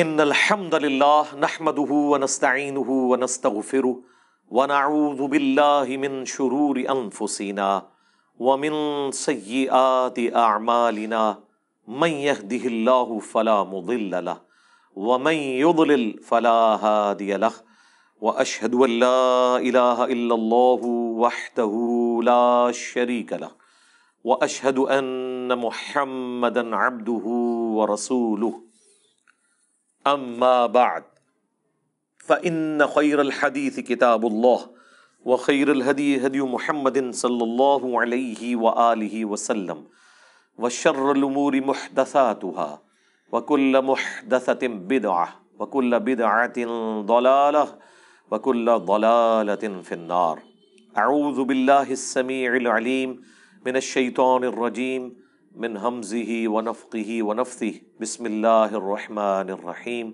ان الحمد للہ نحمده ونستعینه ونستغفره ونعوذ باللہ من شرور انفسنا ومن سیئات اعمالنا من يهده اللہ فلا مضل له ومن يضلل فلا هادی له واشهد ان لا الہ الا اللہ وحدہ لا شریک له واشهد ان محمدا عبدہ ورسولہ اما بعد فإن خير الحديث كتاب الله وخير الهدي هدي محمد صلى الله عليه وآله وسلم وشر الأمور محدثاتها وكل محدثة بدعة وكل بدعة ضلالة وكل ضلالة في النار. أعوذ بالله السميع العليم من الشيطان الرجيم من همزه ونفخه ونفثه. بسم الله الرحمن الرحيم.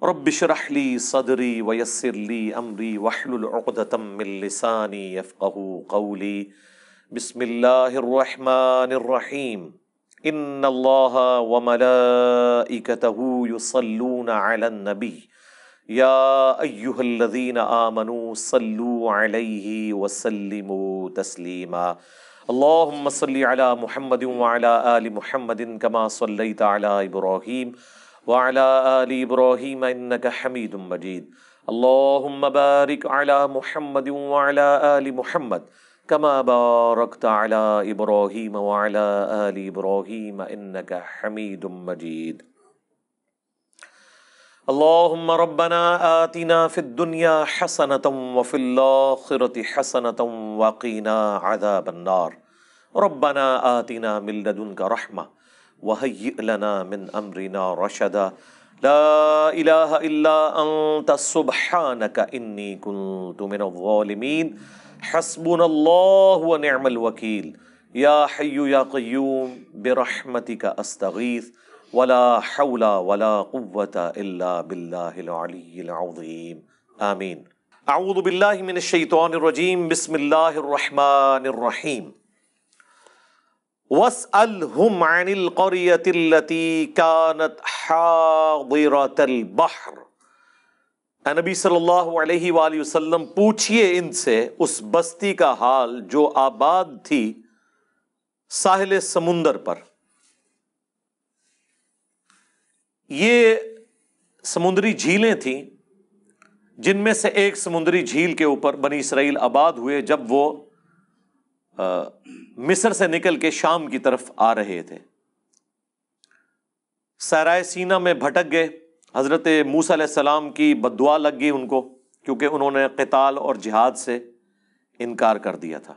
رب اشرح لي صدري ويسر لي امري واحلل عقدة من لساني يفقهوا قولي. بسم الله الرحمن الرحيم. ان الله وملائكته يصلون على النبي يا ايها الذين آمنوا صلوا عليه وسلموا تسليما. اللهم صل على محمد وعلى آل محمد كما صليت على إبراهيم وعلى آل إبراهيم إنك حميد مجيد. اللهم بارك على محمد وعلى آل محمد كما باركت على إبراهيم وعلى آل إبراهيم إنك حميد مجيد. اللهم ربنا آتنا في الدنيا حسنة وفي الآخرة حسنة وقنا عذاب النار. ربنا آتنا من لدنك رحمة وهيئ لنا من أمرنا رشدا. لا إله إلا أنت سبحانك إني كنت من الظالمين. حسبنا الله ونعم الوكيل. يا حي يا قيوم برحمتك أستغيث ولا حول ولا قوة إلا بالله العلي العظيم. آمين. أعوذ بالله من الشيطان الرجيم. بسم الله الرحمن الرحيم. واسألهم عن القرية التي كانت حاضرة البحر. اے نبی صلی اللہ علیہ وآلہ وسلم پوچھئے ان سے اس بستی کا حال جو آباد تھی ساحل سمندر پر. یہ سمندری جھیلیں تھیں جن میں سے ایک سمندری جھیل کے اوپر بنی اسرائیل آباد ہوئے جب وہ مصر سے نکل کے شام کی طرف آ رہے تھے. صحرائے سینا میں بھٹک گئے. حضرت موسیٰ علیہ السلام کی بد دعا لگ گئی ان کو کیونکہ انہوں نے قتال اور جہاد سے انکار کر دیا تھا.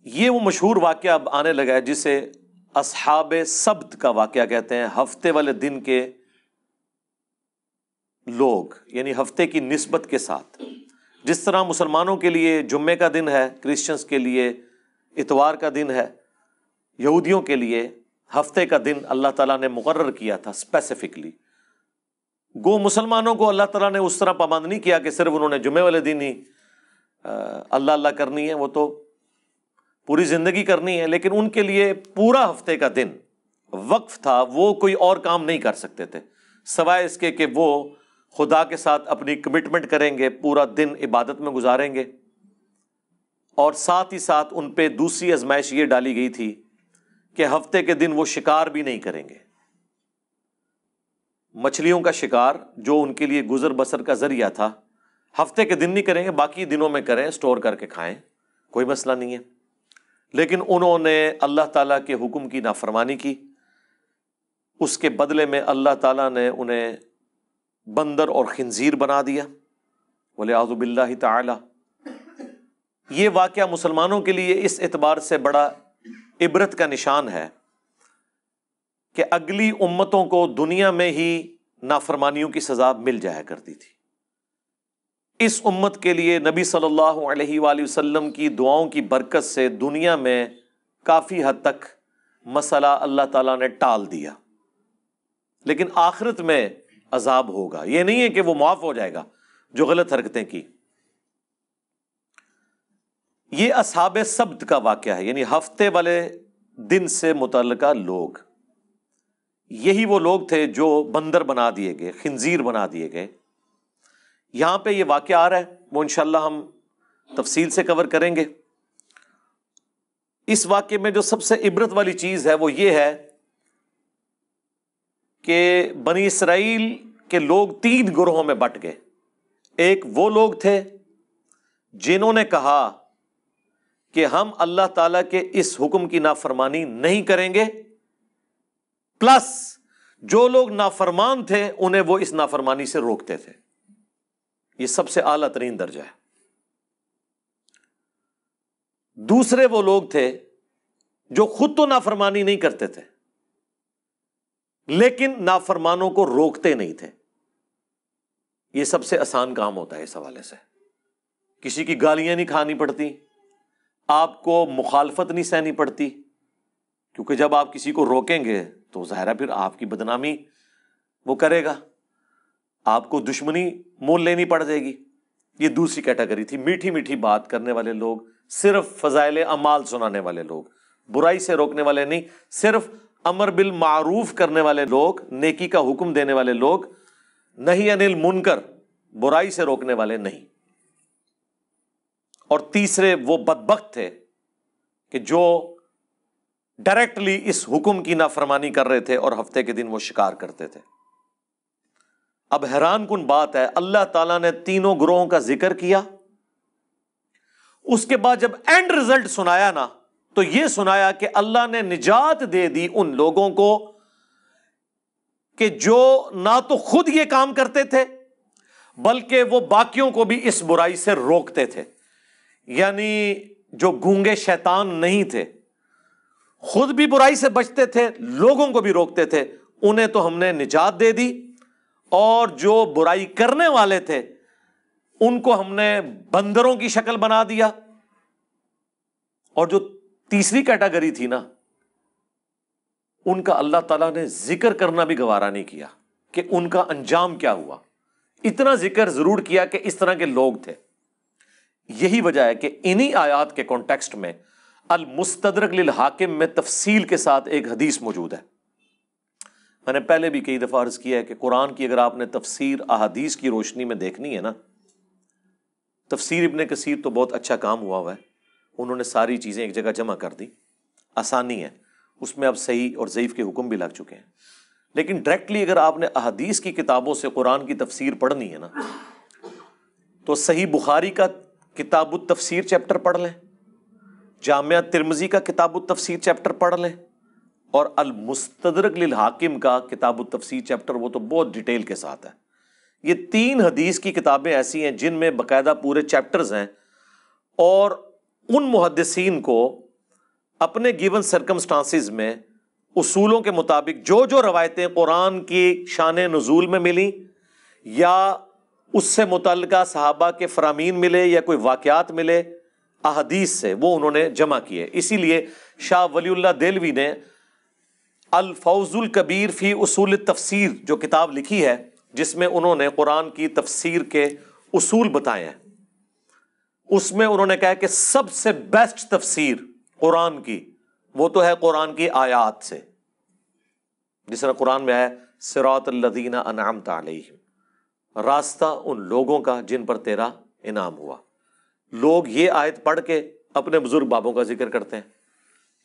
یہ وہ مشہور واقعہ اب آنے لگا ہے جسے اصحاب سبت کا واقعہ کہتے ہیں. ہفتے والے دن کے لوگ یعنی ہفتے کی نسبت کے ساتھ، جس طرح مسلمانوں کے لیے جمعے کا دن ہے، کرسچنز کے لیے اتوار کا دن ہے، یہودیوں کے لیے ہفتے کا دن اللہ تعالیٰ نے مقرر کیا تھا اسپیسیفکلی. گو مسلمانوں کو اللہ تعالیٰ نے اس طرح پابند نہیں کیا کہ صرف انہوں نے جمعے والے دن ہی اللہ اللہ کرنی ہے، وہ تو پوری زندگی کرنی ہے، لیکن ان کے لیے پورا ہفتے کا دن وقف تھا. وہ کوئی اور کام نہیں کر سکتے تھے سوائے اس کے کہ وہ خدا کے ساتھ اپنی کمٹمنٹ کریں گے، پورا دن عبادت میں گزاریں گے. اور ساتھ ہی ساتھ ان پہ دوسری آزمائش یہ ڈالی گئی تھی کہ ہفتے کے دن وہ شکار بھی نہیں کریں گے. مچھلیوں کا شکار جو ان کے لیے گزر بسر کا ذریعہ تھا ہفتے کے دن نہیں کریں گے، باقی دنوں میں کریں، سٹور کر کے کھائیں، کوئی مسئلہ نہیں ہے. لیکن انہوں نے اللہ تعالیٰ کے حکم کی نافرمانی کی. اس کے بدلے میں اللہ تعالیٰ نے انہیں بندر اور خنزیر بنا دیا والعیاذ باللہ تعالی. یہ واقعہ مسلمانوں کے لیے اس اعتبار سے بڑا عبرت کا نشان ہے کہ اگلی امتوں کو دنیا میں ہی نافرمانیوں کی سزا مل جایا کرتی تھی. اس امت کے لیے نبی صلی اللہ علیہ وآلہ وسلم کی دعاؤں کی برکت سے دنیا میں کافی حد تک مسئلہ اللہ تعالیٰ نے ٹال دیا. لیکن آخرت میں عذاب ہوگا. یہ نہیں ہے کہ وہ معاف ہو جائے گا جو غلط حرکتیں کی. یہ اصحاب سبت کا واقعہ ہے، یعنی ہفتے والے دن سے متعلقہ لوگ. یہی وہ لوگ تھے جو بندر بنا دیے گئے، خنزیر بنا دیے گئے۔ یہاں پہ یہ واقعہ آ رہا ہے، وہ انشاءاللہ ہم تفصیل سے کور کریں گے۔ اس واقعے میں جو سب سے عبرت والی چیز ہے وہ یہ ہے کہ بنی اسرائیل کے لوگ 3 گروہوں میں بٹ گئے۔ ایک وہ لوگ تھے جنہوں نے کہا کہ ہم اللہ تعالیٰ کے اس حکم کی نافرمانی نہیں کریں گے، پلس جو لوگ نافرمان تھے انہیں وہ اس نافرمانی سے روکتے تھے۔ یہ سب سے اعلیٰ ترین درجہ ہے۔ دوسرے وہ لوگ تھے جو خود تو نافرمانی نہیں کرتے تھے لیکن نافرمانوں کو روکتے نہیں تھے۔ یہ سب سے آسان کام ہوتا ہے اس حوالے سے۔ کسی کی گالیاں نہیں کھانی پڑتی، آپ کو مخالفت نہیں سہنی پڑتی، کیونکہ جب آپ کسی کو روکیں گے تو ظاہر ہے پھر آپ کی بدنامی وہ کرے گا، آپ کو دشمنی مول لینی پڑ جائے گی۔ یہ دوسری کیٹیگری تھی، میٹھی میٹھی بات کرنے والے لوگ، صرف فضائل اعمال سنانے والے لوگ، برائی سے روکنے والے نہیں، صرف امر بالمعروف کرنے والے لوگ، نیکی کا حکم دینے والے لوگ، نہی عن المنکر، برائی سے روکنے والے نہیں۔ اور تیسرے وہ بدبخت تھے کہ جو ڈائریکٹلی اس حکم کی نافرمانی کر رہے تھے اور ہفتے کے دن وہ شکار کرتے تھے۔ اب حیران کن بات ہے، اللہ تعالیٰ نے تینوں گروہوں کا ذکر کیا، اس کے بعد جب اینڈ رزلٹ سنایا نا تو یہ سنایا کہ اللہ نے نجات دے دی ان لوگوں کو کہ جو نہ تو خود یہ کام کرتے تھے بلکہ وہ باقیوں کو بھی اس برائی سے روکتے تھے۔ یعنی جو گونگے شیطان نہیں تھے، خود بھی برائی سے بچتے تھے، لوگوں کو بھی روکتے تھے، انہیں تو ہم نے نجات دے دی، اور جو برائی کرنے والے تھے ان کو ہم نے بندروں کی شکل بنا دیا۔ اور جو تیسری کیٹیگری تھی نا، ان کا اللہ تعالیٰ نے ذکر کرنا بھی گوارا نہیں کیا کہ ان کا انجام کیا ہوا۔ اتنا ذکر ضرور کیا کہ اس طرح کے لوگ تھے۔ یہی وجہ ہے کہ انہی آیات کے کانٹیکسٹ میں المستدرک للحاکم میں تفصیل کے ساتھ ایک حدیث موجود ہے۔ میں نے پہلے بھی کئی دفعہ عرض کیا ہے کہ قرآن کی اگر آپ نے تفسیر احادیث کی روشنی میں دیکھنی ہے نا، تفسیر ابن کثیر تو بہت اچھا کام ہوا ہے، انہوں نے ساری چیزیں ایک جگہ جمع کر دی، آسانی ہے اس میں، اب صحیح اور ضعیف کے حکم بھی لگ چکے ہیں۔ لیکن ڈائریکٹلی اگر آپ نے احادیث کی کتابوں سے قرآن کی تفسیر پڑھنی ہے نا تو صحیح بخاری کا کتاب التفسیر چیپٹر پڑھ لیں، جامعہ ترمذی کا کتاب التفسیر چیپٹر پڑھ لیں، اور المستدرک للحاکم کا کتاب التفسیر چیپٹر، وہ تو بہت ڈیٹیل کے ساتھ ہے۔ یہ 3 حدیث کی کتابیں ایسی ہیں جن میں باقاعدہ پورے چیپٹرز ہیں، اور ان محدثین کو اپنے گیون سرکمسٹانسز میں اصولوں کے مطابق جو جو روایتیں قرآن کی شان نزول میں ملی یا اس سے متعلقہ صحابہ کے فرامین ملے یا کوئی واقعات ملے احادیث سے، وہ انہوں نے جمع کیے۔ اسی لیے شاہ ولی اللہ دہلوی نے الفوز الکبیر فی اصول التفسیر جو کتاب لکھی ہے، جس میں انہوں نے قرآن کی تفسیر کے اصول بتائے ہیں، اس میں انہوں نے کہا کہ سب سے بیسٹ تفسیر قرآن کی وہ تو ہے قرآن کی آیات سے، جس طرح قرآن میں ہے صراط الذین انعمت علیہم، راستہ ان لوگوں کا جن پر تیرا انعام ہوا۔ لوگ یہ آیت پڑھ کے اپنے بزرگ بابوں کا ذکر کرتے ہیں،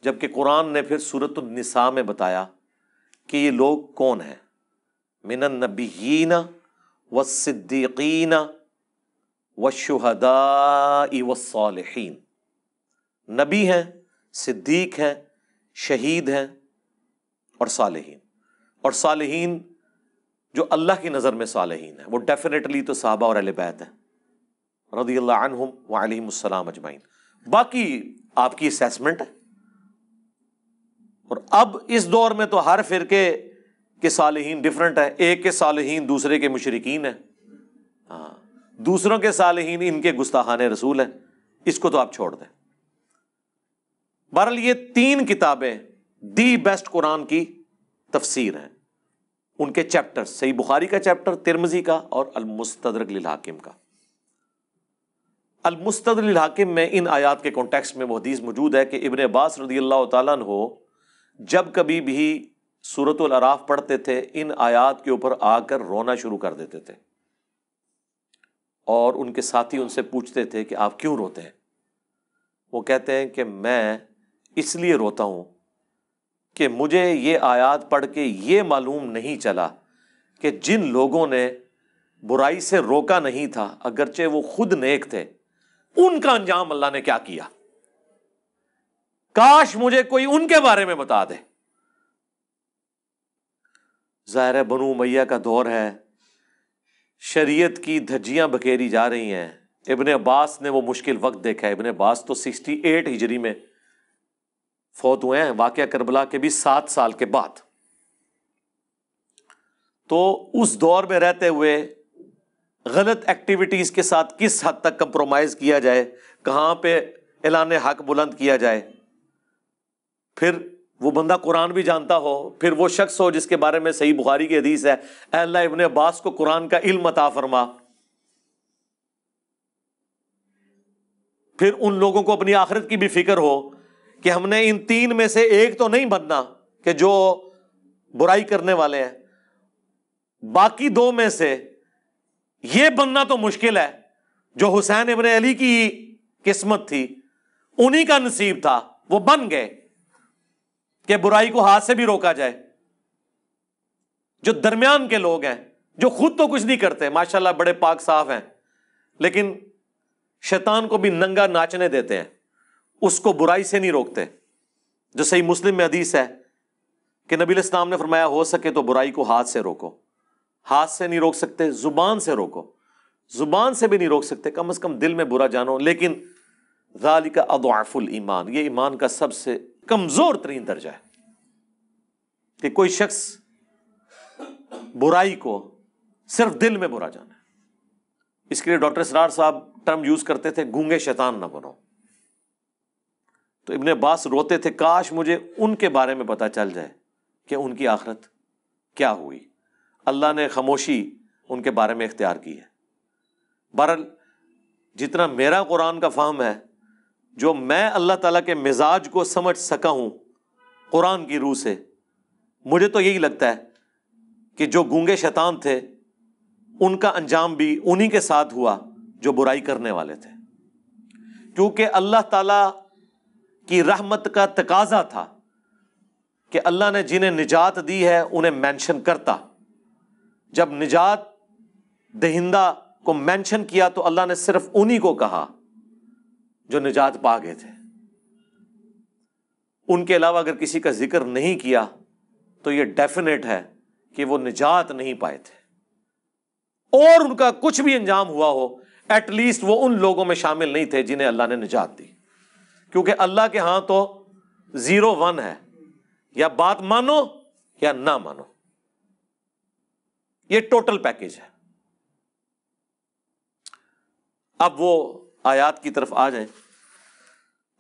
جبکہ قرآن نے پھر سورۃ النساء میں بتایا کہ یہ لوگ کون ہیں، من النبیین والصدیقین والشہداء والصالحین، نبی ہیں، صدیق ہیں، شہید ہیں اور صالحین۔ اور صالحین جو اللہ کی نظر میں صالحین ہیں وہ ڈیفینیٹلی تو صحابہ اور اہل بیت ہیں رضی اللہ عنہم وعلیہم السلام اجمعین۔ باقی آپ کی اسیسمنٹ ہے، اور اب اس دور میں تو ہر فرقے کے صالحین ڈیفرنٹ ہیں، ایک کے صالحین دوسرے کے مشرکین ہیں، ہاں دوسروں کے صالحین ان کے گستاخان رسول ہیں، اس کو تو آپ چھوڑ دیں۔ بہرحال یہ 3 کتابیں دی بیسٹ قرآن کی تفسیر ہیں، ان کے چیپٹر، صحیح بخاری کا چیپٹر، ترمذی کا اور المستدرک للحاکم کا۔ المستدرک للحاکم میں ان آیات کے کانٹیکسٹ میں وہ حدیث موجود ہے کہ ابن عباس رضی اللہ تعالیٰ عنہ جب کبھی بھی سورۃ الاعراف پڑھتے تھے، ان آیات کے اوپر آ کر رونا شروع کر دیتے تھے، اور ان کے ساتھی ان سے پوچھتے تھے کہ آپ کیوں روتے ہیں؟ وہ کہتے ہیں کہ میں اس لیے روتا ہوں کہ مجھے یہ آیات پڑھ کے یہ معلوم نہیں چلا کہ جن لوگوں نے برائی سے روکا نہیں تھا، اگرچہ وہ خود نیک تھے، ان کا انجام اللہ نے کیا کیا۔ کاش مجھے کوئی ان کے بارے میں بتا دے۔ ظاہر ہے بنو امیہ کا دور ہے، شریعت کی دھجیاں بکھیری جا رہی ہیں۔ ابن عباس نے وہ مشکل وقت دیکھا ہے۔ ابن عباس تو 68 ہجری میں فوت ہوئے ہیں، واقعہ کربلا کے بھی 7 سال کے بعد۔ تو اس دور میں رہتے ہوئے غلط ایکٹیویٹیز کے ساتھ کس حد تک کمپرومائز کیا جائے، کہاں پہ اعلان حق بلند کیا جائے، پھر وہ بندہ قرآن بھی جانتا ہو، پھر وہ شخص ہو جس کے بارے میں صحیح بخاری کی حدیث ہے، اے اللہ ابن عباس کو قرآن کا علم عطا فرما، پھر ان لوگوں کو اپنی آخرت کی بھی فکر ہو کہ ہم نے ان 3 میں سے ایک تو نہیں بننا کہ جو برائی کرنے والے ہیں، باقی 2 میں سے یہ بننا تو مشکل ہے۔ جو حسین ابن علی کی قسمت تھی، انہی کا نصیب تھا، وہ بن گئے کہ برائی کو ہاتھ سے بھی روکا جائے۔ جو درمیان کے لوگ ہیں، جو خود تو کچھ نہیں کرتے، ماشاءاللہ بڑے پاک صاف ہیں، لیکن شیطان کو بھی ننگا ناچنے دیتے ہیں، اس کو برائی سے نہیں روکتے۔ جو صحیح مسلم میں حدیث ہے کہ نبی علیہ السلام نے فرمایا ہو سکے تو برائی کو ہاتھ سے روکو۔ ہاتھ سے نہیں روک سکتے، زبان سے روکو۔ زبان سے بھی نہیں روک سکتے، کم از کم دل میں برا جانو، لیکن ذالک اضعف الایمان، یہ ایمان کا سب سے کمزور ترین درجہ ہے کہ کوئی شخص برائی کو صرف دل میں برا جانا ہے۔ اس کے لیے ڈاکٹر اسرار صاحب ٹرم یوز کرتے تھے، گونگے شیطان نہ بنو۔ تو ابن عباس روتے تھے، کاش مجھے ان کے بارے میں پتہ چل جائے کہ ان کی آخرت کیا ہوئی۔ اللہ نے خاموشی ان کے بارے میں اختیار کی ہے۔ بہرحال جتنا میرا قرآن کا فہم ہے، جو میں اللہ تعالیٰ کے مزاج کو سمجھ سکا ہوں قرآن کی روح سے، مجھے تو یہی لگتا ہے کہ جو گونگے شیطان تھے ان کا انجام بھی انہی کے ساتھ ہوا جو برائی کرنے والے تھے، کیونکہ اللہ تعالیٰ کی رحمت کا تقاضا تھا کہ اللہ نے جنہیں نجات دی ہے انہیں مینشن کرتا۔ جب نجات دہندہ کو مینشن کیا تو اللہ نے صرف انہی کو کہا جو نجات پا گئے تھے، ان کے علاوہ اگر کسی کا ذکر نہیں کیا تو یہ ڈیفینیٹ ہے کہ وہ نجات نہیں پائے تھے، اور ان کا کچھ بھی انجام ہوا ہو ایٹ لیسٹ وہ ان لوگوں میں شامل نہیں تھے جنہیں اللہ نے نجات دی، کیونکہ اللہ کے ہاں تو 0-1 ہے، یا بات مانو یا نہ مانو، یہ ٹوٹل پیکج ہے۔ اب وہ آیات کی طرف آ جائیں۔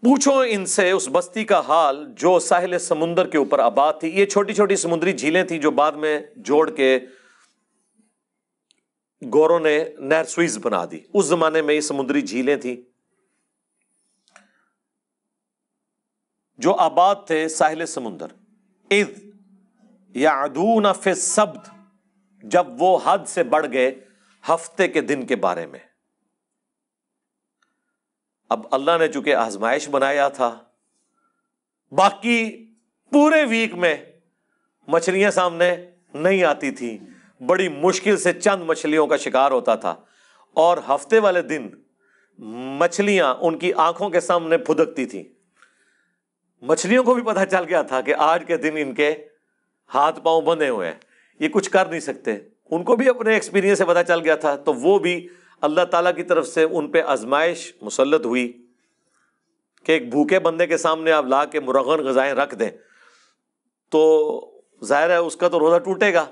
پوچھو ان سے اس بستی کا حال جو ساحل سمندر کے اوپر آباد تھی۔ یہ چھوٹی چھوٹی سمندری جھیلیں تھیں جو بعد میں جوڑ کے گوروں نے نہر سوئز بنا دی۔ اس زمانے میں یہ سمندری جھیلیں تھیں جو آباد تھے ساحل سمندر۔ اذ یعدون فی السبت، جب وہ حد سے بڑھ گئے ہفتے کے دن کے بارے میں۔ اب اللہ نے چونکہ آزمائش بنایا تھا، باقی پورے ویک میں مچھلیاں سامنے نہیں آتی تھی، بڑی مشکل سے چند مچھلیوں کا شکار ہوتا تھا، اور ہفتے والے دن مچھلیاں ان کی آنکھوں کے سامنے پھدکتی تھیں۔ مچھلیوں کو بھی پتہ چل گیا تھا کہ آج کے دن ان کے ہاتھ پاؤں بندھے ہوئے ہیں، یہ کچھ کر نہیں سکتے۔ ان کو بھی اپنے ایکسپیرینس سے پتہ چل گیا تھا، تو وہ بھی اللہ تعالیٰ کی طرف سے ان پہ آزمائش مسلط ہوئی کہ ایک بھوکے بندے کے سامنے آپ لا کے مرغن غذائیں رکھ دیں تو ظاہر ہے اس کا تو روزہ ٹوٹے گا۔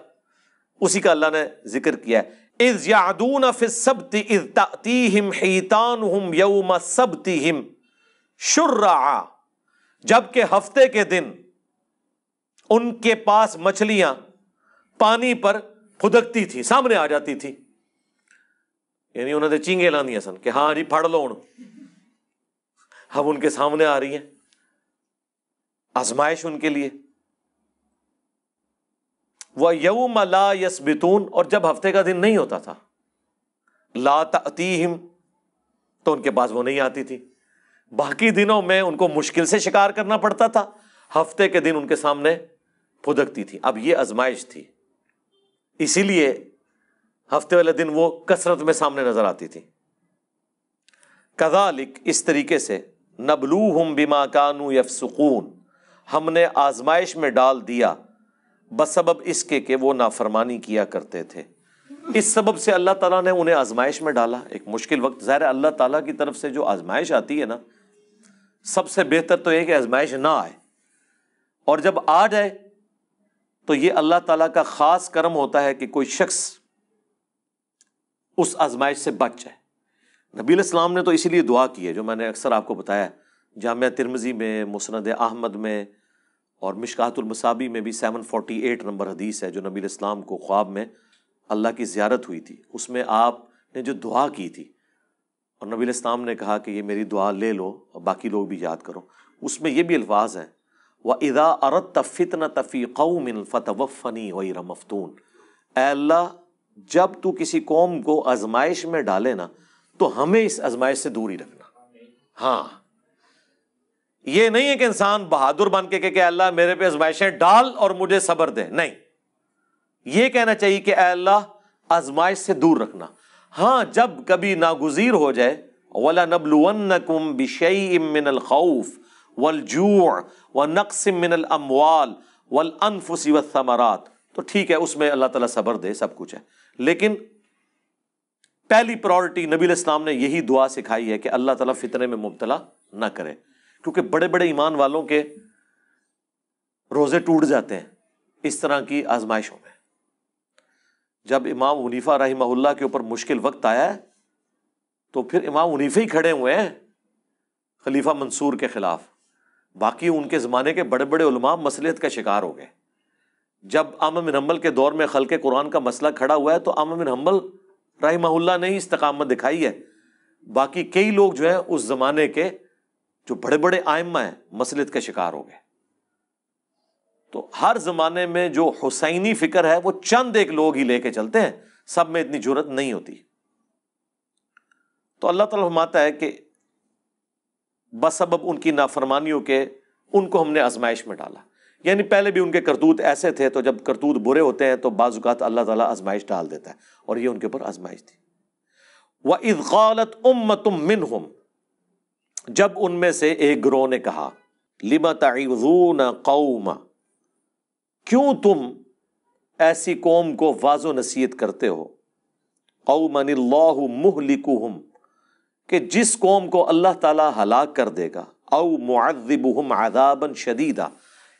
اسی کا اللہ نے ذکر کیا ہے، اذ یعدون فی السبت اذ تأتیہم حیتانہم یوم سبتہم شرعا، جبکہ ہفتے کے دن ان کے پاس مچھلیاں پانی پر پھدکتی تھی، سامنے آ جاتی تھی، یعنی انہوں نے چینگے لاندیاں سن کہ ہاں جی پھڑ لو، اب ان کے سامنے آ رہی ہیں آزمائش ان کے لیے۔ وَيَوْمَ لَا يَسْبِتُونَ، اور جب ہفتے کا دن نہیں ہوتا تھا، لا تأتیہم، تو ان کے پاس وہ نہیں آتی تھی. باقی دنوں میں ان کو مشکل سے شکار کرنا پڑتا تھا، ہفتے کے دن ان کے سامنے پھدکتی تھی. اب یہ آزمائش تھی، اسی لیے ہفتے والے دن وہ کثرت میں سامنے نظر آتی تھی. کذالک، اس طریقے سے، نبلوہم بما کانوا یفسقون، ہم نے آزمائش میں ڈال دیا بسبب اس کے کہ وہ نافرمانی کیا کرتے تھے. اس سبب سے اللہ تعالیٰ نے انہیں آزمائش میں ڈالا، ایک مشکل وقت. ظاہر اللہ تعالیٰ کی طرف سے جو آزمائش آتی ہے نا، سب سے بہتر تو یہ کہ آزمائش نہ آئے، اور جب آ جائے تو یہ اللہ تعالیٰ کا خاص کرم ہوتا ہے کہ کوئی شخص اس آزمائش سے بچ جائے. نبی علیہ السلام نے تو اسی لیے دعا کی ہے، جو میں نے اکثر آپ کو بتایا، جامعہ ترمذی میں، مسند احمد میں، اور مشکاۃ المصابیح میں بھی 748 نمبر حدیث ہے، جو نبی علیہ السلام کو خواب میں اللہ کی زیارت ہوئی تھی. اس میں آپ نے جو دعا کی تھی، اور نبی علیہ السلام نے کہا کہ یہ میری دعا لے لو اور باقی لوگ بھی یاد کرو، اس میں یہ بھی الفاظ ہیں، وَإِذَا أَرَدْتَ فِتْنَةَ فِي قَوْمٍ فَتَوَفَّنِي غَيْرَ مَفْتُونٍ، اے اللہ جب تو کسی قوم کو آزمائش میں ڈالے نا تو ہمیں اس آزمائش سے دور ہی رکھنا. ہاں، یہ نہیں ہے کہ انسان بہادر بن کے کہ اللہ میرے پہ آزمائشیں ڈال اور مجھے صبر دے، نہیں، یہ کہنا چاہیے کہ اے اللہ آزمائش سے دور رکھنا. ہاں، جب کبھی ناگزیر ہو جائے، وَلَنَبْلُوَنَّكُمْ بِشَيْءٍ مِّنَ الْخَوْفِ وَالْجُوعِ وَنَقْصٍ مِّنَ الْأَمْوَالِ وَالْأَنفُسِ وَالثَّمَرَاتِ، تو ٹھیک ہے، اس میں اللہ تعالیٰ صبر دے، سب کچھ ہے. لیکن پہلی پرائورٹی نبی علیہ السلام نے یہی دعا سکھائی ہے کہ اللہ تعالیٰ فتنے میں مبتلا نہ کرے، کیونکہ بڑے بڑے ایمان والوں کے روزے ٹوٹ جاتے ہیں اس طرح کی آزمائشوں میں. جب امام حنیفہ رحمہ اللہ کے اوپر مشکل وقت آیا ہے تو پھر امام حنیفہ ہی کھڑے ہوئے ہیں خلیفہ منصور کے خلاف، باقی ان کے زمانے کے بڑے بڑے علماء مصلحت کا شکار ہو گئے. جب احمد بن حنبل کے دور میں خلق قرآن کا مسئلہ کھڑا ہوا ہے تو احمد بن حنبل رحمہ اللہ نے ہی استقامت دکھائی ہے، باقی کئی لوگ جو ہیں اس زمانے کے جو بڑے بڑے ائمہ ہیں مصلحت کا شکار ہو گئے. تو ہر زمانے میں جو حسینی فکر ہے وہ چند ایک لوگ ہی لے کے چلتے ہیں، سب میں اتنی جرت نہیں ہوتی. تو اللہ تعالیٰ فرماتا ہے کہ بسبب ان کی نافرمانیوں کے ان کو ہم نے آزمائش میں ڈالا. یعنی پہلے بھی ان کے کرتوت ایسے تھے، تو جب کرتوت برے ہوتے ہیں تو بعض اوقات اللہ تعالیٰ آزمائش ڈال دیتا ہے، اور یہ ان کے اوپر آزمائش تھی. وَإِذْ قَالَتْ أُمَّةٌ مِّنْهُمْ، جب ان میں سے ایک گروہ نے کہا، لِمَ تَعِظُونَ قَوْمًا، کیوں تم ایسی قوم کو واعظ و نصیحت کرتے ہو، قَوْمًا اللَّهُ مُهْلِكُهُمْ، کہ جس قوم کو اللہ تعالیٰ ہلاک کر دے گا، او معذبهم عذابا شدیدا،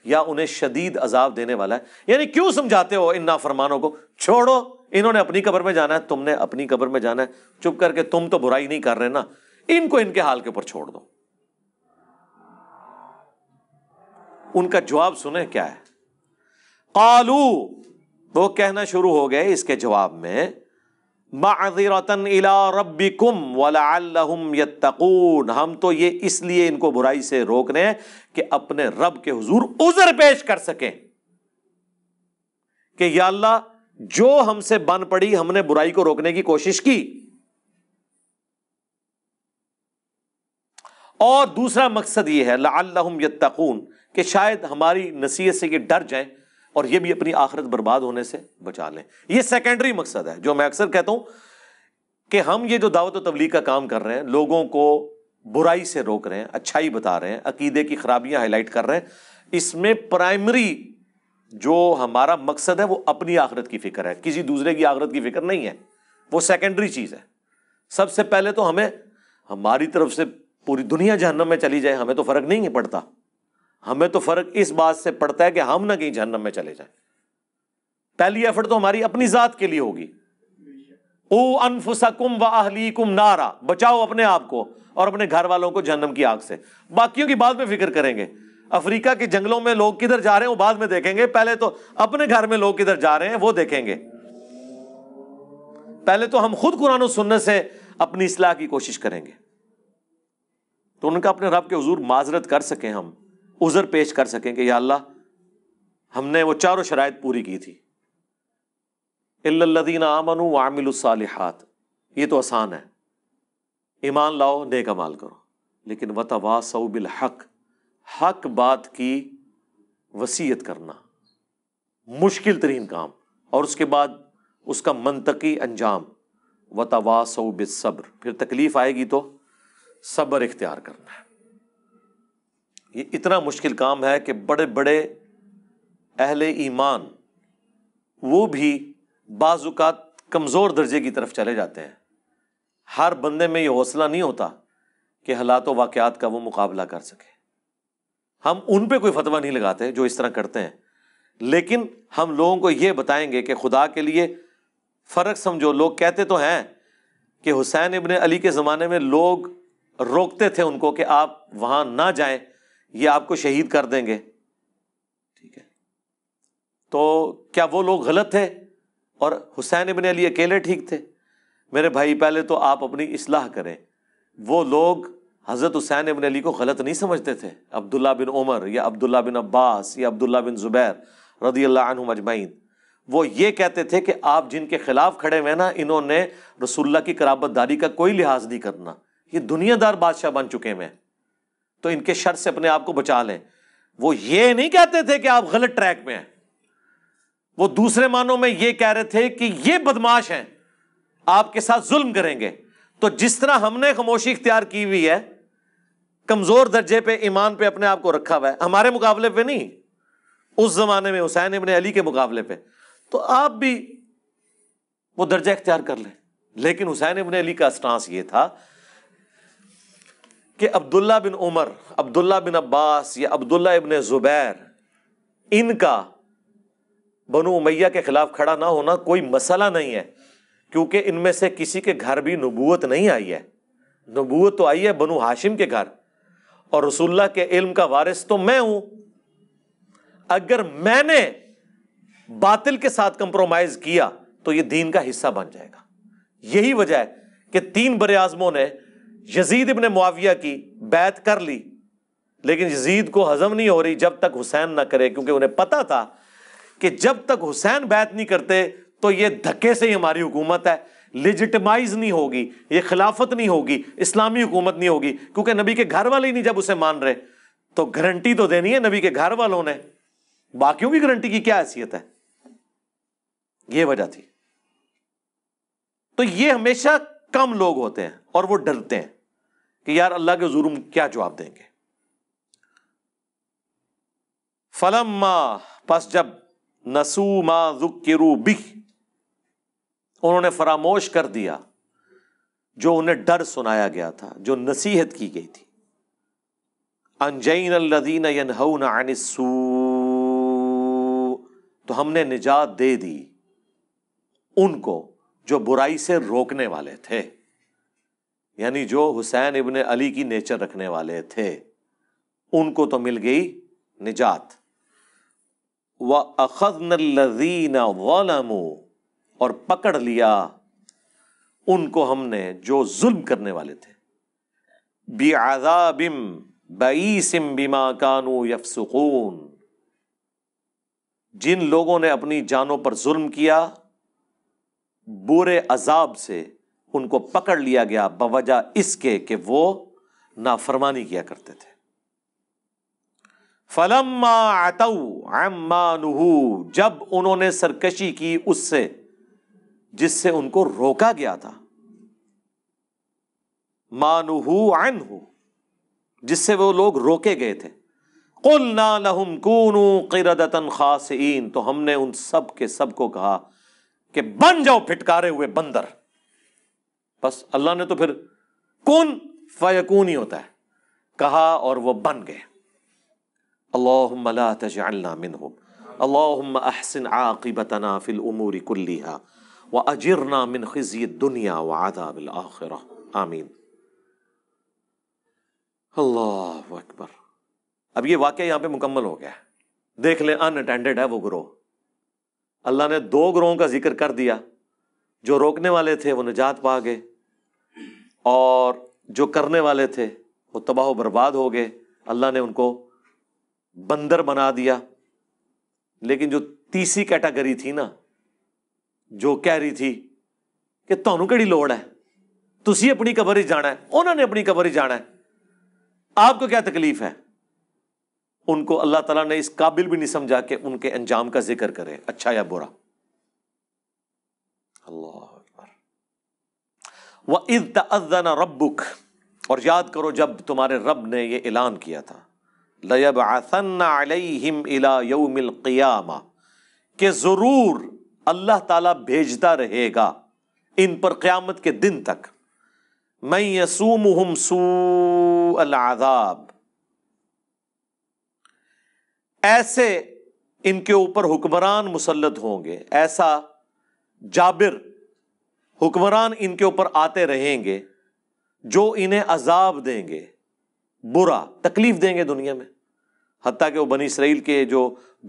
یا انہیں شدید عذاب دینے والا ہے. یعنی کیوں سمجھاتے ہو ان نافرمانوں کو، چھوڑو، انہوں نے اپنی قبر میں جانا ہے، تم نے اپنی قبر میں جانا ہے، چپ کر کے تم تو برائی نہیں کر رہے نا، ان کو ان کے حال کے اوپر چھوڑ دو. ان کا جواب سنیں کیا ہے. قالو، وہ کہنا شروع ہو گئے اس کے جواب میں، معذرۃً الی ربکم ولعلہم یتقون، ہم تو یہ اس لیے ان کو برائی سے روکنے کہ اپنے رب کے حضور عذر پیش کر سکیں کہ یا اللہ جو ہم سے بن پڑی ہم نے برائی کو روکنے کی کوشش کی. اور دوسرا مقصد یہ ہے لعلہم یتقون، کہ شاید ہماری نصیحت سے یہ ڈر جائیں اور یہ بھی اپنی آخرت برباد ہونے سے بچا لیں. یہ سیکنڈری مقصد ہے جو میں اکثر کہتا ہوں کہ ہم یہ جو دعوت و تبلیغ کا کام کر رہے ہیں، لوگوں کو برائی سے روک رہے ہیں، اچھائی بتا رہے ہیں، عقیدے کی خرابیاں ہائی لائٹ کر رہے ہیں، اس میں پرائمری جو ہمارا مقصد ہے وہ اپنی آخرت کی فکر ہے، کسی دوسرے کی آخرت کی فکر نہیں ہے، وہ سیکنڈری چیز ہے. سب سے پہلے تو ہمیں ہماری طرف سے پوری دنیا جہنم میں چلی جائے ہمیں تو فرق نہیں پڑتا، ہمیں تو فرق اس بات سے پڑتا ہے کہ ہم نہ کہیں جہنم میں چلے جائیں. پہلی ایفرٹ تو ہماری اپنی ذات کے لیے ہوگی، او انفسکم واہلیکم نارا، بچاؤ اپنے آپ کو اور اپنے گھر والوں کو جہنم کی آگ سے. باقیوں کی بعد میں فکر کریں گے، افریقہ کے جنگلوں میں لوگ کدھر جا رہے ہیں وہ بعد میں دیکھیں گے، پہلے تو اپنے گھر میں لوگ کدھر جا رہے ہیں وہ دیکھیں گے. پہلے تو ہم خود قرآن و سنت سے اپنی اصلاح کی کوشش کریں گے، تو ان کا اپنے رب کے حضور معذرت کر سکیں، ہم عذر پیش کر سکیں کہ یا اللہ ہم نے وہ چاروں شرائط پوری کی تھی، الا الذین آمنوا وعملوا الصالحات، یہ تو آسان ہے، ایمان لاؤ نیک اعمال کرو، لیکن وتواصوا بالحق، حق بات کی وصیت کرنا مشکل ترین کام، اور اس کے بعد اس کا منطقی انجام وتواصوا بالصبر، پھر تکلیف آئے گی تو صبر اختیار کرنا ہے۔ یہ اتنا مشکل کام ہے کہ بڑے بڑے اہل ایمان وہ بھی بعض اوقات کمزور درجے کی طرف چلے جاتے ہیں۔ ہر بندے میں یہ حوصلہ نہیں ہوتا کہ حالات و واقعات کا وہ مقابلہ کر سکے۔ ہم ان پہ کوئی فتویٰ نہیں لگاتے جو اس طرح کرتے ہیں، لیکن ہم لوگوں کو یہ بتائیں گے کہ خدا کے لیے فرق سمجھو۔ لوگ کہتے تو ہیں کہ حسین ابن علی کے زمانے میں لوگ روکتے تھے ان کو کہ آپ وہاں نہ جائیں، یہ آپ کو شہید کر دیں گے، ٹھیک ہے؟ تو کیا وہ لوگ غلط تھے اور حسین ابن علی اکیلے ٹھیک تھے؟ میرے بھائی پہلے تو آپ اپنی اصلاح کریں۔ وہ لوگ حضرت حسین ابن علی کو غلط نہیں سمجھتے تھے، عبداللہ بن عمر یا عبداللہ بن عباس یا عبداللہ بن زبیر رضی اللہ عنہم اجمعین، وہ یہ کہتے تھے کہ آپ جن کے خلاف کھڑے ہوئے نا، انہوں نے رسول اللہ کی قرابت داری کا کوئی لحاظ نہیں کرنا، یہ دنیا دار بادشاہ بن چکے ہیں، تو ان کے شر سے اپنے آپ کو بچا لیں۔ وہ یہ نہیں کہتے تھے کہ آپ غلط ٹریک پہ ہیں، وہ دوسرے معنوں میں یہ کہہ رہے تھے کہ یہ بدماش ہیں، آپ کے ساتھ ظلم کریں گے۔ تو جس طرح ہم نے خاموشی اختیار کی ہوئی ہے، کمزور درجے پہ ایمان پہ اپنے آپ کو رکھا ہوا ہے، ہمارے مقابلے پہ نہیں، اس زمانے میں حسین ابن علی کے مقابلے پہ، تو آپ بھی وہ درجہ اختیار کر لیں۔ لیکن حسین ابن علی کا اسٹانس یہ تھا کہ عبداللہ بن عمر، عبداللہ بن عباس یا عبداللہ ابن زبیر، ان کا بنو امیہ کے خلاف کھڑا نہ ہونا کوئی مسئلہ نہیں ہے، کیونکہ ان میں سے کسی کے گھر بھی نبوت نہیں آئی ہے۔ نبوت تو آئی ہے بنو ہاشم کے گھر، اور رسول اللہ کے علم کا وارث تو میں ہوں۔ اگر میں نے باطل کے ساتھ کمپرومائز کیا تو یہ دین کا حصہ بن جائے گا۔ یہی وجہ ہے کہ 3 بر اعظموں نے یزید ابن معاویہ کی بیعت کر لی، لیکن یزید کو ہضم نہیں ہو رہی جب تک حسین نہ کرے، کیونکہ انہیں پتا تھا کہ جب تک حسین بیعت نہیں کرتے تو یہ دھکے سے ہی ہماری حکومت ہے، لیجٹمائز نہیں ہوگی، یہ خلافت نہیں ہوگی، اسلامی حکومت نہیں ہوگی، کیونکہ نبی کے گھر والے ہی نہیں جب اسے مان رہے، تو گارنٹی تو دینی ہے نبی کے گھر والوں نے، باقیوں کی گارنٹی کی کیا حیثیت ہے؟ یہ وجہ تھی۔ تو یہ ہمیشہ کم لوگ ہوتے ہیں اور وہ ڈرتے ہیں کہ یار اللہ کے حضور کیا جواب دیں گے۔ فلما، پس جب نسوا ما ذکروا بہ، انہوں نے فراموش کر دیا جو انہیں ڈر سنایا گیا تھا، جو نصیحت کی گئی تھی، انجینا الذین ینہون عن السوء، تو ہم نے نجات دے دی ان کو جو برائی سے روکنے والے تھے، یعنی جو حسین ابن علی کی نیچر رکھنے والے تھے، ان کو تو مل گئی نجات۔ وَأَخَذْنَا الَّذِينَ ظَلَمُوا، اور پکڑ لیا ان کو ہم نے جو ظلم کرنے والے تھے، بِعَذَابٍ بَئِيسٍ بِمَا كَانُوا يَفْسُقُونَ، جن لوگوں نے اپنی جانوں پر ظلم کیا، برے عذاب سے ان کو پکڑ لیا گیا بوجہ اس کے کہ وہ نافرمانی کیا کرتے تھے۔ فَلَمَّا عَتَوْا عَمَّا نُهُوا، جب انہوں نے سرکشی کی اس سے جس سے ان کو روکا گیا تھا، مَا نُهُوا عَنْهُ، جس سے وہ لوگ روکے گئے تھے، قُلْنَا لَهُمْ كُونُوا قِرَدَةً خَاسِئِينَ، تو ہم نے ان سب کے سب کو کہا کہ بن جاؤ پھٹکارے ہوئے بندر۔ بس اللہ نے تو پھر کن فیکون ہی ہوتا ہے، کہا اور وہ بن گئے۔ اللہم لا تجعلنا منہم، اللہم احسن عاقبتنا فی الامور کلیہا واجرنا من خزی الدنیا وعذاب الآخرہ، آمین۔ اللہ اکبر۔ اب یہ واقعہ یہاں پہ مکمل ہو گیا ہے۔ دیکھ لیں ان اٹینڈڈ ہے وہ گروہ، اللہ نے 2 گروہوں کا ذکر کر دیا، جو روکنے والے تھے وہ نجات پا گئے، اور جو کرنے والے تھے وہ تباہ و برباد ہو گئے، اللہ نے ان کو بندر بنا دیا۔ لیکن جو تیسری کیٹیگری تھی نا، جو کہہ رہی تھی کہ تانوں کیڑی لوڑ ہے, تسی اپنی قبر ہی جانا ہے, انہوں نے اپنی قبر ہی جانا ہے, آپ کو کیا تکلیف ہے. ان کو اللہ تعالیٰ نے اس قابل بھی نہیں سمجھا کہ ان کے انجام کا ذکر کرے, اچھا یا برا. اللہ اکبر. وَإِذْ تَأَذَّنَ رَبُّكَ, اور یاد کرو جب تمہارے رب نے یہ اعلان کیا تھا, لَيَبْعَثَنَّ عَلَيْهِمْ إِلَى يَوْمِ الْقِيَامَةِ, کہ ضرور اللہ تعالیٰ بھیجتا رہے گا ان پر قیامت کے دن تک, مَن يَسُومُهُمْ سُوءَ الْعَذَابِ, ایسے ان کے اوپر حکمران مسلط ہوں گے, ایسا جابر حکمران ان کے اوپر آتے رہیں گے جو انہیں عذاب دیں گے, برا تکلیف دیں گے دنیا میں. حتیٰ کہ وہ بنی اسرائیل کے جو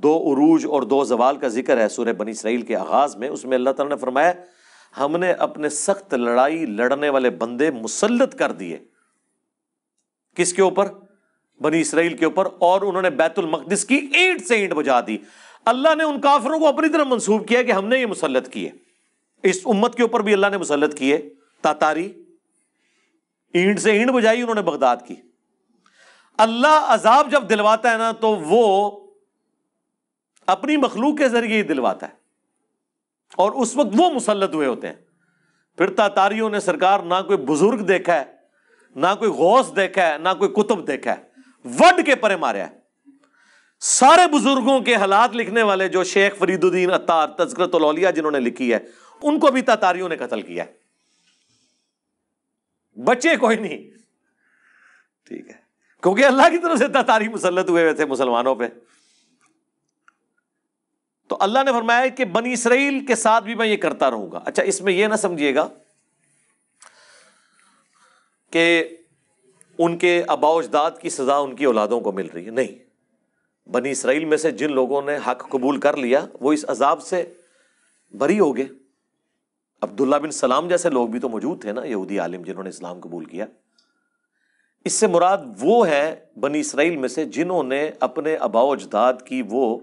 2 عروج اور 2 زوال کا ذکر ہے سورہ بنی اسرائیل کے آغاز میں, اس میں اللہ تعالیٰ نے فرمایا ہم نے اپنے سخت لڑائی لڑنے والے بندے مسلط کر دیے. کس کے اوپر؟ بنی اسرائیل کے اوپر, اور انہوں نے بیت المقدس کی اینٹ سے اینٹ بجا دی. اللہ نے ان کافروں کو اپنی طرف منسوب کیا کہ ہم نے یہ مسلط کیے. اس امت کے اوپر بھی اللہ نے مسلط کیے تاتاری, اینٹ سے اینٹ بجائی انہوں نے بغداد کی. اللہ عذاب جب دلواتا ہے نا تو وہ اپنی مخلوق کے ذریعے ہی دلواتا ہے, اور اس وقت وہ مسلط ہوئے ہوتے ہیں. پھر تاتاریوں نے سرکار نہ کوئی بزرگ دیکھا ہے, نہ کوئی غوث دیکھا ہے, نہ کوئی کتب دیکھا ہے, وڈ کے پرے ماریا ہے. سارے بزرگوں کے حالات لکھنے والے جو شیخ فرید الدین عطار تذکرۃ الاولیاء جنہوں نے لکھی ہے, ان کو بھی تاتاریوں نے قتل کیا ہے, بچے کوئی نہیں. ٹھیک ہے, کیونکہ اللہ کی طرف سے تاتاری مسلط ہوئے تھے مسلمانوں پہ. تو اللہ نے فرمایا کہ بنی اسرائیل کے ساتھ بھی میں یہ کرتا رہوں گا. اچھا, اس میں یہ نہ سمجھیے گا کہ ان کے آباء و اجداد کی سزا ان کی اولادوں کو مل رہی ہے, نہیں. بنی اسرائیل میں سے جن لوگوں نے حق قبول کر لیا وہ اس عذاب سے بری ہو گئے. عبداللہ بن سلام جیسے لوگ بھی تو موجود تھے نا, یہودی عالم جنہوں نے اسلام قبول کیا. اس سے مراد وہ ہے بنی اسرائیل میں سے جنہوں نے اپنے آباء و اجداد کی وہ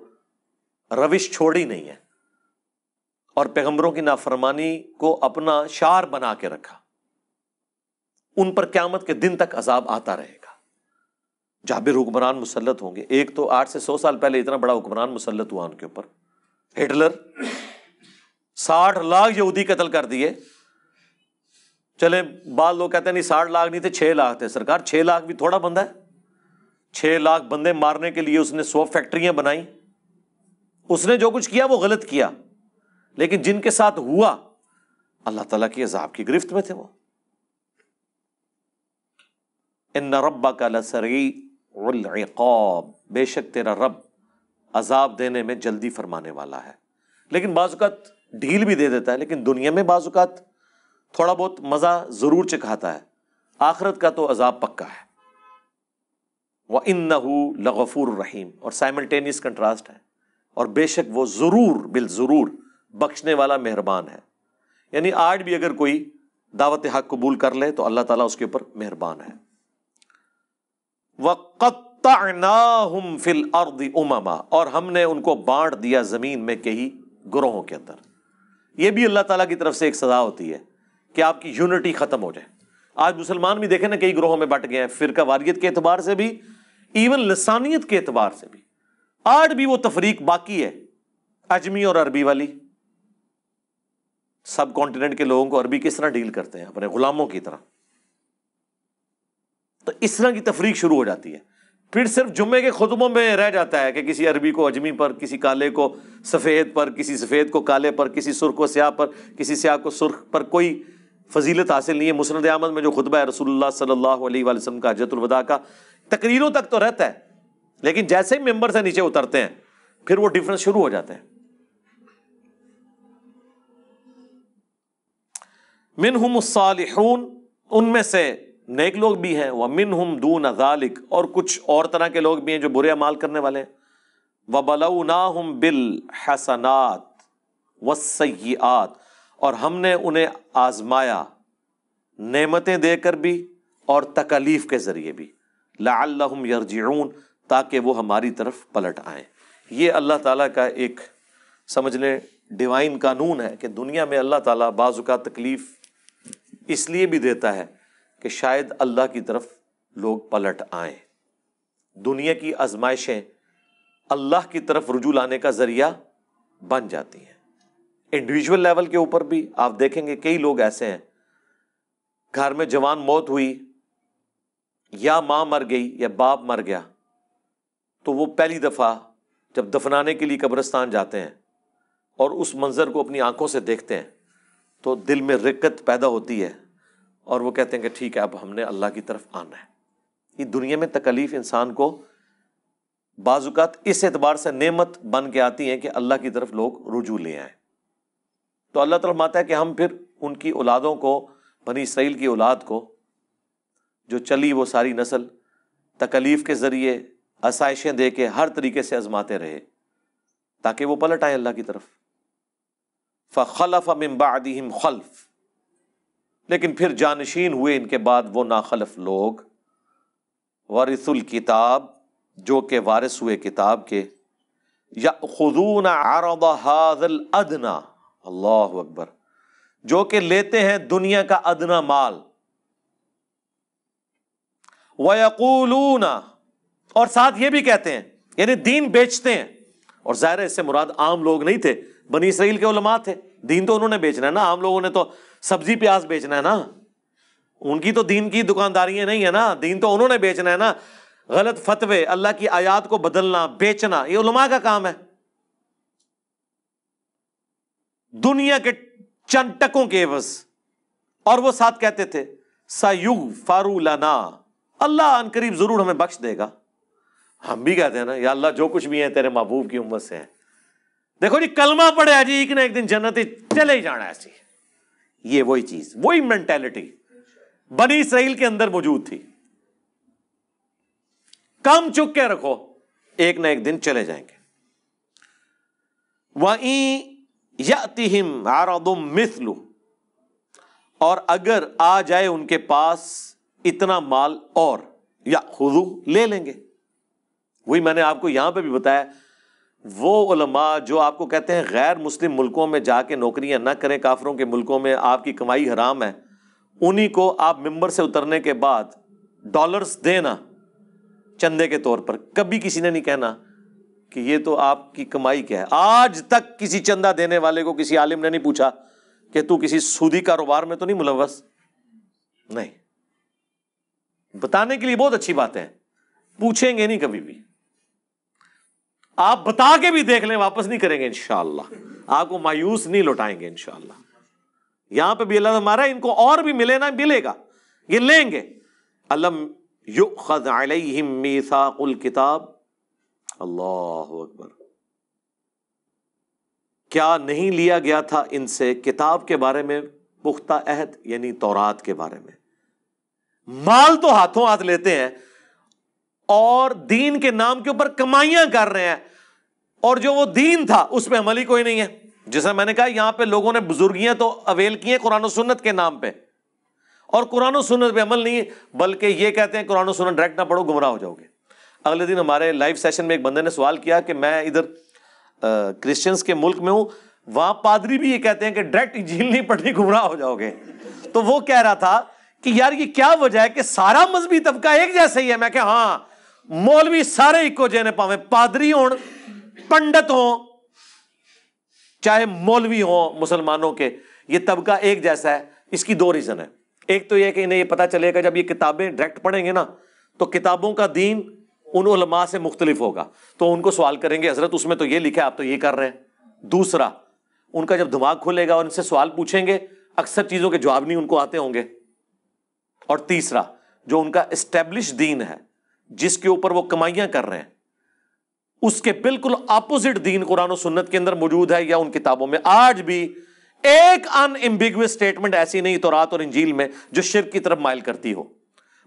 روش چھوڑی نہیں ہے اور پیغمبروں کی نافرمانی کو اپنا شعار بنا کے رکھا. ان پر قیامت کے دن تک عذاب آتا رہے گا. جابر حکمران مسلط ہوں گے. ایک تو 8 سے 100 سال پہلے اتنا بڑا حکمران مسلط ہوا ان کے اوپر, ہٹلر. 60 لاکھ یہودی قتل کر دیے. چلے بعض لوگ کہتے ہیں نہیں 60 لاکھ نہیں تھے, 6 لاکھ تھے. سرکار 6 لاکھ بھی تھوڑا بندہ ہے. 6 لاکھ بندے مارنے کے لیے اس نے 100 فیکٹریاں بنائی. اس نے جو کچھ کیا وہ غلط کیا, لیکن جن کے ساتھ ہوا اللہ تعالیٰ کی عذاب کی گرفت میں تھے وہ. ان ربک لسریع العقاب, بے شک تیرا رب عذاب دینے میں جلدی فرمانے والا ہے. لیکن بعض اوقات ڈھیل بھی دے دیتا ہے, لیکن دنیا میں بعض اوقات تھوڑا بہت مزہ ضرور چکھاتا ہے. آخرت کا تو عذاب پکا ہے. وَإِنَّهُ لَغَفُورٌ رَحِيمٌ, اور سائملٹینیس کنٹراسٹ ہے, اور بے شک وہ ضرور بالضرور بخشنے والا مہربان ہے. یعنی آج بھی اگر کوئی دعوت حق قبول کر لے تو اللہ تعالیٰ اس کے اوپر مہربان ہے. وَقَطَّعْنَاهُمْ فِي الْأَرْضِ أُمَمًا, اور ہم نے ان کو بانٹ دیا زمین میں کئی گروہوں کے اندر. یہ بھی اللہ تعالیٰ کی طرف سے ایک سزا ہوتی ہے کہ آپ کی یونٹی ختم ہو جائے. آج مسلمان بھی دیکھیں نا کئی گروہوں میں بٹ گئے ہیں, فرقہ واریت کے اعتبار سے بھی, ایون لسانیت کے اعتبار سے بھی. آج بھی وہ تفریق باقی ہے, اجمی اور عربی والی. سب کانٹیننٹ کے لوگوں کو عربی کس طرح ڈیل کرتے ہیں, اپنے غلاموں کی طرح. تو اس طرح کی تفریق شروع ہو جاتی ہے. پھر صرف جمعے کے خطبوں میں رہ جاتا ہے کہ کسی عربی کو اجمی پر, کسی کالے کو سفید پر, کسی سفید کو کالے پر, کسی سرخ کو سیاہ پر, کسی سیاہ کو سرخ پر. کوئی فضیلت حاصل نہیں ہے. مسند احمد میں جو خطبہ ہے رسول اللہ صلی اللہ علیہ وآلہ وسلم کا حجۃ الوداع کا, تقریروں تک تو رہتا ہے, لیکن جیسے ہی ممبر سے نیچے اترتے ہیں پھر وہ ڈفرنس شروع ہو جاتے ہیں. منہم الصالحون, ان میں سے نیک لوگ بھی ہیں. ومنہم دون ذالک, اور کچھ اور طرح کے لوگ بھی ہیں جو برے اعمال کرنے والے ہیں. وبلوناہم بالحسنات والسیئات, اور ہم نے انہیں آزمایا نعمتیں دے کر بھی اور تکالیف کے ذریعے بھی. لعلہم یرجعون, تاکہ وہ ہماری طرف پلٹ آئیں. یہ اللہ تعالیٰ کا ایک سمجھ لیں ڈیوائن قانون ہے کہ دنیا میں اللہ تعالیٰ بعض اوقات تکلیف اس لیے بھی دیتا ہے کہ شاید اللہ کی طرف لوگ پلٹ آئیں. دنیا کی آزمائشیں اللہ کی طرف رجوع لانے کا ذریعہ بن جاتی ہیں. انڈیویجول لیول کے اوپر بھی آپ دیکھیں گے کئی لوگ ایسے ہیں، گھر میں جوان موت ہوئی، یا ماں مر گئی یا باپ مر گیا، تو وہ پہلی دفعہ جب دفنانے کے لیے قبرستان جاتے ہیں اور اس منظر کو اپنی آنکھوں سے دیکھتے ہیں تو دل میں رقت پیدا ہوتی ہے اور وہ کہتے ہیں کہ ٹھیک ہے اب ہم نے اللہ کی طرف آنا ہے. یہ دنیا میں تکلیف انسان کو بعض اوقات اس اعتبار سے نعمت بن کے آتی ہیں کہ اللہ کی طرف لوگ رجوع لے آئیں. تو اللہ تعالیٰ فرماتا ہے کہ ہم پھر ان کی اولادوں کو، بنی اسرائیل کی اولاد کو جو چلی وہ ساری نسل تکلیف کے ذریعے آسائشیں دے کے ہر طریقے سے آزماتے رہے تاکہ وہ پلٹ آئیں اللہ کی طرف. فَخَلَفَ مِن بَعْدِهِمْ خَلْفٌ، لیکن پھر جانشین ہوئے ان کے بعد وہ ناخلف لوگ، وَرِثُوا الْكِتَابَ، جو کہ وارث ہوئے کتاب کے، يَأْخُذُونَ عَرَضَ هَذَا الْأَدْنَى، اللہ اکبر، جو کہ لیتے ہیں دنیا کا ادنا مال، وَيَقُولُونَ، اور ساتھ یہ بھی کہتے ہیں، یعنی دین بیچتے ہیں. اور ظاہر ہے اس سے مراد عام لوگ نہیں تھے، بنی اسرائیل کے علماء تھے. دین تو انہوں نے بیچنا ہے نا، عام لوگوں نے تو سبزی پیاز بیچنا ہے نا، ان کی تو دین کی دکانداریاں نہیں ہے نا، دین تو انہوں نے بیچنا ہے نا. غلط فتوے، اللہ کی آیات کو بدلنا، بیچنا، یہ علماء کا کام ہے. دنیا کے چند ٹکوں کے عوض. اور وہ ساتھ کہتے تھے سَيُغْفَرُ لَنَا، اللہ ان قریب ضرور ہمیں بخش دے گا. ہم بھی کہتے ہیں نا یا اللہ جو کچھ بھی ہیں تیرے محبوب کی امت سے ہیں. دیکھو جی کلمہ پڑھے جی ایک نہ ایک دن جنت چلے ہی جانا. ایسی یہ وہی چیز، وہی مینٹیلٹی بنی اسرائیل کے اندر موجود تھی. کم چک کے رکھو، ایک نہ ایک دن چلے جائیں گے. وَإِن يَأْتِهِمْ عَرَضٌ مِثْلُ، اور اگر آ جائے ان کے پاس اتنا مال اور، يَأْخُذُوا، لے لیں گے. وہی میں نے آپ کو یہاں پہ بھی بتایا، وہ علماء جو آپ کو کہتے ہیں غیر مسلم ملکوں میں جا کے نوکریاں نہ کریں، کافروں کے ملکوں میں آپ کی کمائی حرام ہے، انہی کو آپ ممبر سے اترنے کے بعد ڈالرز دینا چندے کے طور پر. کبھی کسی نے نہیں کہنا کہ یہ تو آپ کی کمائی کیا ہے. آج تک کسی چندہ دینے والے کو کسی عالم نے نہیں پوچھا کہ تو کسی سودی کاروبار میں تو نہیں ملوث. نہیں، بتانے کے لیے بہت اچھی باتیں ہیں، پوچھیں گے نہیں کبھی بھی. آپ بتا کے بھی دیکھ لیں، واپس نہیں کریں گے انشاءاللہ، آپ کو مایوس نہیں لوٹائیں گے انشاءاللہ. یہاں پہ بھی اللہ ہمارا ان کو اور بھی ملے نہ ملے گا، یہ لیں گے. الم یؤخذ علیہم میثاق الکتاب، اللہ اکبر، کیا نہیں لیا گیا تھا ان سے کتاب کے بارے میں پختہ عہد، یعنی تورات کے بارے میں. مال تو ہاتھوں ہاتھ لیتے ہیں اور دین کے نام کے اوپر کمائیاں کر رہے ہیں، اور جو وہ دین تھا اس پہ عمل ہی کوئی نہیں ہے. جیسا میں نے کہا یہاں پہ لوگوں نے بزرگیاں تو اویل کی ہیں قرآن و سنت کے نام پہ، اور قرآن و سنت پہ عمل نہیں ہے، بلکہ یہ کہتے ہیں قرآن و سنت ڈائریکٹ نہ پڑھو گمراہ ہو جاؤ گے. اگلے دن ہمارے لائیو سیشن میں ایک بندے نے سوال کیا کہ میں ادھر کرسچنز کے ملک میں ہوں، وہاں پادری بھی یہ کہتے ہیں کہ ڈائریکٹ انجیل نہیں پڑھنی گمراہ ہو جاؤ گے. تو وہ کہہ رہا تھا کہ یار یہ کیا وجہ ہے کہ سارا مذہبی طبقہ ایک جیسا ہی ہے. میں کہ ہاں، مولوی سارے ایکو جینے پاویں، پادری ہون، پنڈت ہوں، چاہے مولوی ہوں مسلمانوں کے، یہ طبقہ ایک جیسا ہے. اس کی دو ریزن ہے. ایک تو یہ کہ انہیں یہ پتا چلے گا جب یہ کتابیں ڈائریکٹ پڑھیں گے نا تو کتابوں کا دین ان علماء سے مختلف ہوگا، تو ان کو سوال کریں گے حضرت اس میں تو یہ لکھا ہے آپ تو یہ کر رہے ہیں. دوسرا، ان کا جب دماغ کھلے گا اور ان سے سوال پوچھیں گے اکثر چیزوں کے جواب نہیں ان کو آتے ہوں گے. اور تیسرا، جو ان کا اسٹیبلش دین ہے جس کے اوپر وہ کمائیاں کر رہے ہیں، اس کے بالکل اپوزٹ دین قرآن و سنت کے اندر موجود ہے یا ان کتابوں میں. آج بھی ایک ان ایمبیگوس سٹیٹمنٹ ایسی نہیں تورات اور انجیل میں جو شرک کی طرف مائل کرتی ہو.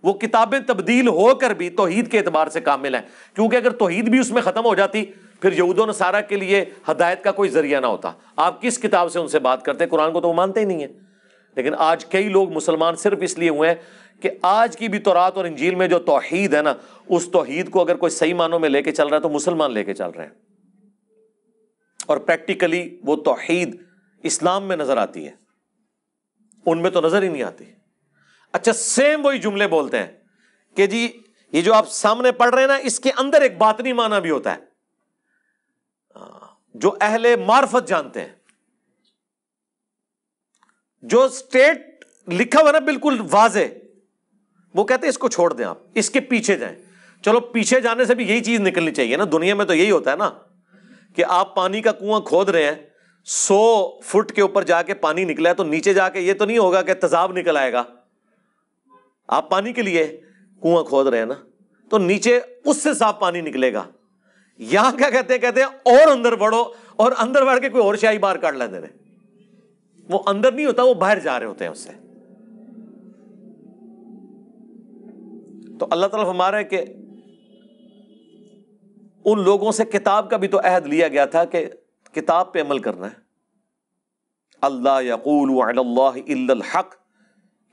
وہ کتابیں تبدیل ہو کر بھی توحید کے اعتبار سے کامل ہیں، کیونکہ اگر توحید بھی اس میں ختم ہو جاتی پھر یہود و نصارہ کے لیے ہدایت کا کوئی ذریعہ نہ ہوتا. آپ کس کتاب سے ان سے بات کرتے؟ قرآن کو تو وہ مانتے ہی نہیں ہیں. لیکن آج کئی لوگ مسلمان صرف اس لیے ہوئے ہیں کہ آج کی بھی تورات اور انجیل میں جو توحید ہے نا، اس توحید کو اگر کوئی صحیح معنوں میں لے کے چل رہا ہے تو مسلمان لے کے چل رہے ہیں. اور پریکٹیکلی وہ توحید اسلام میں نظر آتی ہے، ان میں تو نظر ہی نہیں آتی۔ اچھا سیم وہی جملے بولتے ہیں کہ جی یہ جو آپ سامنے پڑھ رہے ہیں نا، اس کے اندر ایک باطنی معنی بھی ہوتا ہے، جو اہل معرفت جانتے ہیں، جو اسٹیٹ لکھا ہوا نا بالکل واضح، وہ کہتے ہیں اس کو چھوڑ دیں، آپ اس کے پیچھے جائیں۔ چلو پیچھے جانے سے بھی یہی چیز نکلنی چاہیے نا، دنیا میں تو یہی ہوتا ہے نا کہ آپ پانی کا کنواں کھود رہے ہیں، 100 فٹ کے اوپر جا کے پانی نکلا ہے، تو نیچے جا کے یہ تو نہیں ہوگا کہ تیزاب نکل آئے گا۔ آپ پانی کے لیے کنواں کھود رہے ہیں نا، تو نیچے اس سے صاف پانی نکلے گا۔ یہاں کیا کہتے ہیں اور اندر بڑھو، اور اندر بڑھ کے کوئی اور شاہی باہر کاٹ لیتے ہیں۔ وہ اندر نہیں ہوتا، وہ باہر جا رہے ہوتے ہیں اس سے۔ تو اللہ تعالیٰ فرما رہا ہے کہ ان لوگوں سے کتاب کا بھی تو عہد لیا گیا تھا کہ کتاب پہ عمل کرنا ہے۔ اللہ یقول علی اللہ الا الحق،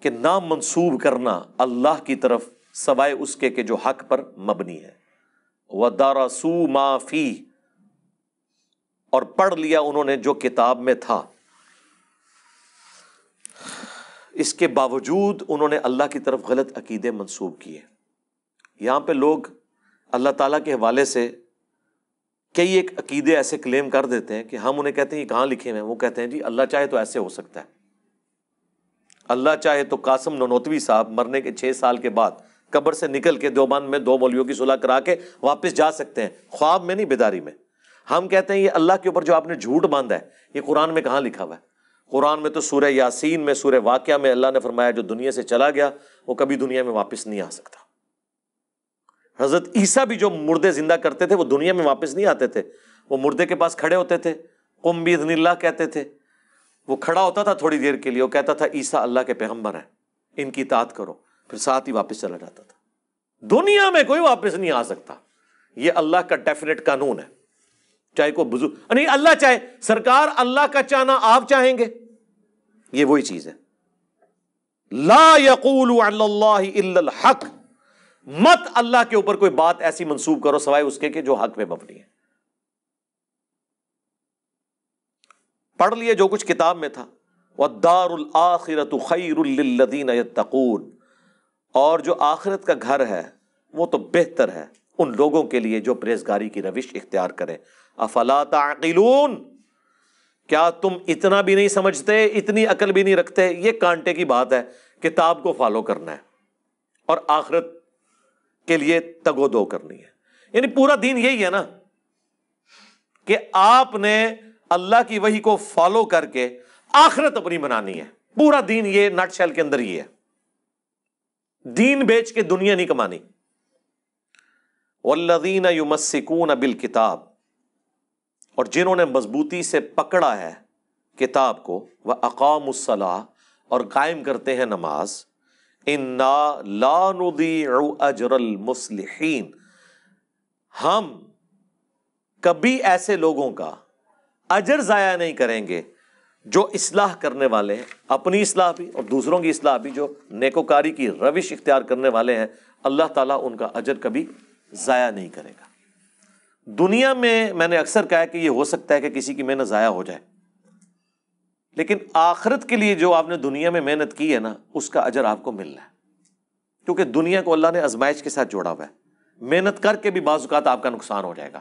کہ نام منسوب کرنا اللہ کی طرف سوائے اس کے کہ جو حق پر مبنی ہے۔ وَدَرَسُوا مَا فِيهِ، اور پڑھ لیا انہوں نے جو کتاب میں تھا، اس کے باوجود انہوں نے اللہ کی طرف غلط عقیدے منسوب کیے۔ یہاں پہ لوگ اللہ تعالیٰ کے حوالے سے کئی ایک عقیدے ایسے کلیم کر دیتے ہیں کہ ہم انہیں کہتے ہیں یہ کہاں لکھے ہوئے ہیں؟ وہ کہتے ہیں جی اللہ چاہے تو ایسے ہو سکتا ہے، اللہ چاہے تو قاسم نانوتوی صاحب مرنے کے 6 سال کے بعد قبر سے نکل کے دیوبند میں 2 مولویوں کی صلح کرا کے واپس جا سکتے ہیں، خواب میں نہیں، بیداری میں۔ ہم کہتے ہیں یہ اللہ کے اوپر جو آپ نے جھوٹ باندھا ہے، یہ قرآن میں کہاں لکھا ہوا ہے؟ قرآن میں تو سورہ یاسین میں، سورہ واقعہ میں اللہ نے فرمایا جو دنیا سے چلا گیا وہ کبھی دنیا میں واپس نہیں آ سکتا۔ حضرت عیسیٰ بھی جو مردے زندہ کرتے تھے وہ دنیا میں واپس نہیں آتے تھے، وہ مردے کے پاس کھڑے ہوتے تھے، قم باذن اللہ کہتے تھے، وہ کھڑا ہوتا تھا تھوڑی دیر کے لیے، وہ کہتا تھا عیسیٰ اللہ کے پیغمبر ہیں، ان کی اطاعت کرو، پھر ساتھ ہی واپس چلا جاتا تھا۔ دنیا میں کوئی واپس نہیں آ سکتا، یہ اللہ کا ڈیفینیٹ قانون ہے، چاہے کوئی بزرگ نہیں، اللہ چاہے، سرکار اللہ کا چاہنا آپ چاہیں گے، یہ وہی چیز ہے۔ لا یقول علی اللہ الا الحق، مت اللہ کے اوپر کوئی بات ایسی منسوب کرو سوائے اس کے کہ جو حق پہ مبنی ہے۔ پڑھ لیے جو کچھ کتاب میں تھا، والدار الآخرۃ خیر للذین یتقون، اور جو آخرت کا گھر ہے وہ تو بہتر ہے ان لوگوں کے لیے جو پرہیزگاری کی روش اختیار کریں۔ افلا تعقلون، کیا تم اتنا بھی نہیں سمجھتے، اتنی عقل بھی نہیں رکھتے؟ یہ کانٹے کی بات ہے، کتاب کو فالو کرنا ہے اور آخرت کے لیے تگ و دو کرنی ہے۔ یعنی پورا دین یہی ہے نا کہ آپ نے اللہ کی وحی کو فالو کر کے آخرت اپنی بنانی ہے۔ پورا دین یہ نٹ شیل کے اندر ہی ہے، دین بیچ کے دنیا نہیں کمانی۔ والذین یمسکون بالکتاب، اور جنہوں نے مضبوطی سے پکڑا ہے کتاب کو، وَأَقَامُوا الصَّلَاةَ، اور قائم کرتے ہیں نماز، اِنَّا لَا نُضِيعُ أَجْرَ الْمُصْلِحِينَ، ہم کبھی ایسے لوگوں کا اجر ضائع نہیں کریں گے جو اصلاح کرنے والے ہیں، اپنی اصلاح بھی اور دوسروں کی اصلاح بھی، جو نیکوکاری کی روش اختیار کرنے والے ہیں، اللہ تعالیٰ ان کا اجر کبھی ضائع نہیں کرے گا۔ دنیا میں نے اکثر کہا ہے کہ یہ ہو سکتا ہے کہ کسی کی محنت ضائع ہو جائے، لیکن آخرت کے لیے جو آپ نے دنیا میں محنت کی ہے نا، اس کا اجر آپ کو ملنا ہے، کیونکہ دنیا کو اللہ نے آزمائش کے ساتھ جوڑا ہوا ہے۔ محنت کر کے بھی بعض اوقات آپ کا نقصان ہو جائے گا۔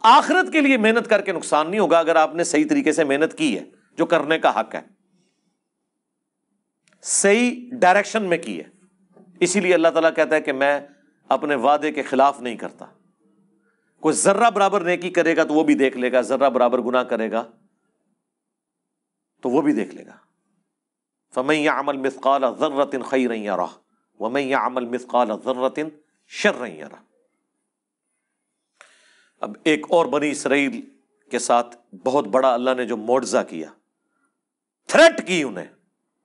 آخرت کے لیے محنت کر کے نقصان نہیں ہوگا اگر آپ نے صحیح طریقے سے محنت کی ہے، جو کرنے کا حق ہے، صحیح ڈائریکشن میں کی ہے۔ اسی لیے اللہ تعالیٰ کہتا ہے کہ میں اپنے وعدے کے خلاف نہیں کرتا۔ کوئی ذرہ برابر نیکی کرے گا تو وہ بھی دیکھ لے گا، ذرہ برابر گناہ کرے گا تو وہ بھی دیکھ لے گا۔ فَمَن يَعْمَلْ مِثْقَالَ ذَرَّةٍ خَيْرًا يَرَهُ وَمَن يَعْمَلْ مِثْقَالَ ذَرَّةٍ شَرًّا يَرَهُ۔ اب ایک اور بنی اسرائیل کے ساتھ بہت بڑا اللہ نے جو معجزہ کیا، تھریٹ کی انہیں،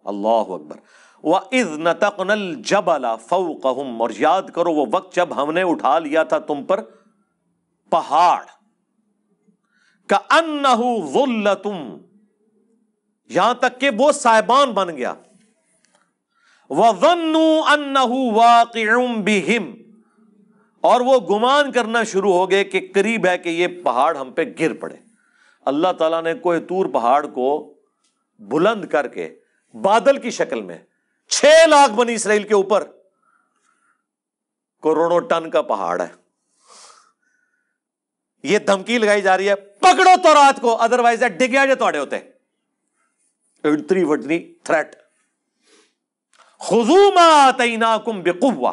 اللہ اکبر۔ وَإِذْ نَتَقْنَا الْجَبَلَ فَوْقَهُمْ، اور یاد کرو وہ وقت جب ہم نے اٹھا لیا تھا تم پر پہاڑ، كَأَنَّهُ ظُلَّةٌ، یہاں تک کہ وہ سائبان بن گیا، وَظَنُّوا أَنَّهُ وَاقِعٌ بِهِمْ، اور وہ گمان کرنا شروع ہو گئے کہ قریب ہے کہ یہ پہاڑ ہم پہ گر پڑے۔ اللہ تعالیٰ نے کوہ طور پہاڑ کو بلند کر کے بادل کی شکل میں 6 لاکھ بنی اسرائیل کے اوپر کروڑوں ٹن کا پہاڑ ہے، یہ دھمکی لگائی جا رہی ہے پکڑو تورات کو ادروائز ڈگیا جو تھوڑے ہوتے، اتنی وڈنی تھریٹ، خذوا ما آتیناکم بقوہ،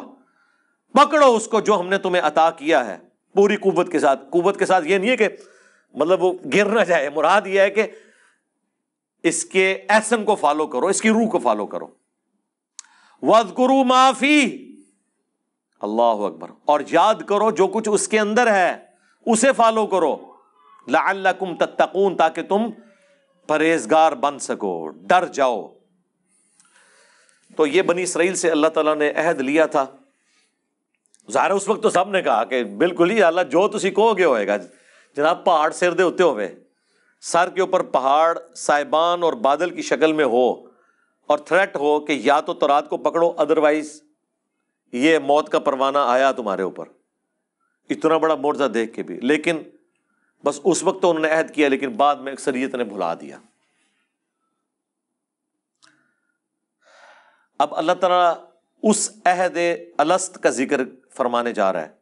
پکڑو اس کو جو ہم نے تمہیں عطا کیا ہے پوری قوت کے ساتھ۔ قوت کے ساتھ یہ نہیں ہے کہ مطلب وہ گر نہ جائے، مراد یہ ہے کہ اس کے ایسن کو فالو کرو، اس کی روح کو فالو کرو۔ وَاذْكُرُوا مَا فِيهِ، اللہ اکبر، اور یاد کرو جو کچھ اس کے اندر ہے اسے فالو کرو، لعلکم تتقون، تاکہ تم پرہیزگار بن سکو، ڈر جاؤ۔ تو یہ بنی اسرائیل سے اللہ تعالیٰ نے عہد لیا تھا۔ ظاہر اس وقت تو سب نے کہا کہ بالکل ہی اللہ جو تسی کہو گے ہوئے گا جناب، پہاڑ سر دے ہوتے ہوئے، سر کے اوپر پہاڑ سائبان اور بادل کی شکل میں ہو اور تھریٹ ہو کہ یا تو تورات کو پکڑو ادروائز یہ موت کا پروانہ آیا تمہارے اوپر، اتنا بڑا معجزہ دیکھ کے بھی۔ لیکن بس اس وقت تو انہوں نے عہد کیا، لیکن بعد میں اکثریت نے بھلا دیا۔ اب اللہ تعالیٰ اس عہد الست کا ذکر فرمانے جا رہا ہے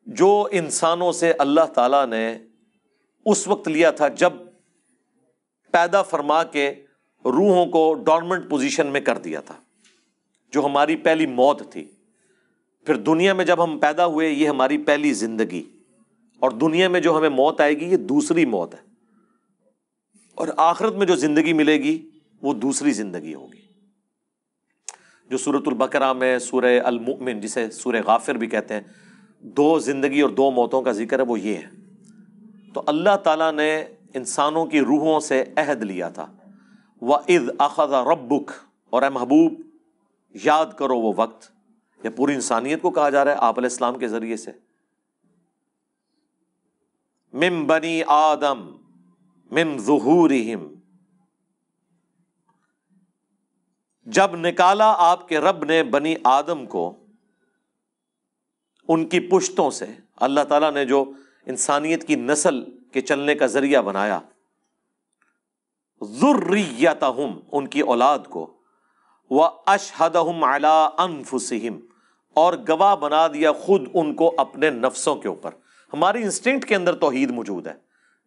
جو انسانوں سے اللہ تعالیٰ نے اس وقت لیا تھا جب پیدا فرما کے روحوں کو ڈورمنٹ پوزیشن میں کر دیا تھا، جو ہماری پہلی موت تھی۔ پھر دنیا میں جب ہم پیدا ہوئے یہ ہماری پہلی زندگی، اور دنیا میں جو ہمیں موت آئے گی یہ دوسری موت ہے، اور آخرت میں جو زندگی ملے گی وہ دوسری زندگی ہوگی، جو سورۃ البقرہ میں سورہ المؤمن جسے سورہ غافر بھی کہتے ہیں 2 زندگی اور 2 موتوں کا ذکر ہے، وہ یہ ہے۔ تو اللہ تعالیٰ نے انسانوں کی روحوں سے عہد لیا تھا، وَإِذْ أَخَذَ رَبُّكَ، اور اے محبوب یاد کرو وہ وقت، یہ پوری انسانیت کو کہا جا رہا ہے آپ علیہ السلام کے ذریعے سے، مِن بنی آدم مِن ظُہُورِهِمْ، جب نکالا آپ کے رب نے بنی آدم کو ان کی پشتوں سے، اللہ تعالیٰ نے جو انسانیت کی نسل کے چلنے کا ذریعہ بنایا، ذریتہم، ان کی اولاد کو، واشہدہم علی انفسہم، اور گواہ بنا دیا خود ان کو اپنے نفسوں کے اوپر۔ ہماری انسٹنکٹ کے اندر توحید موجود ہے،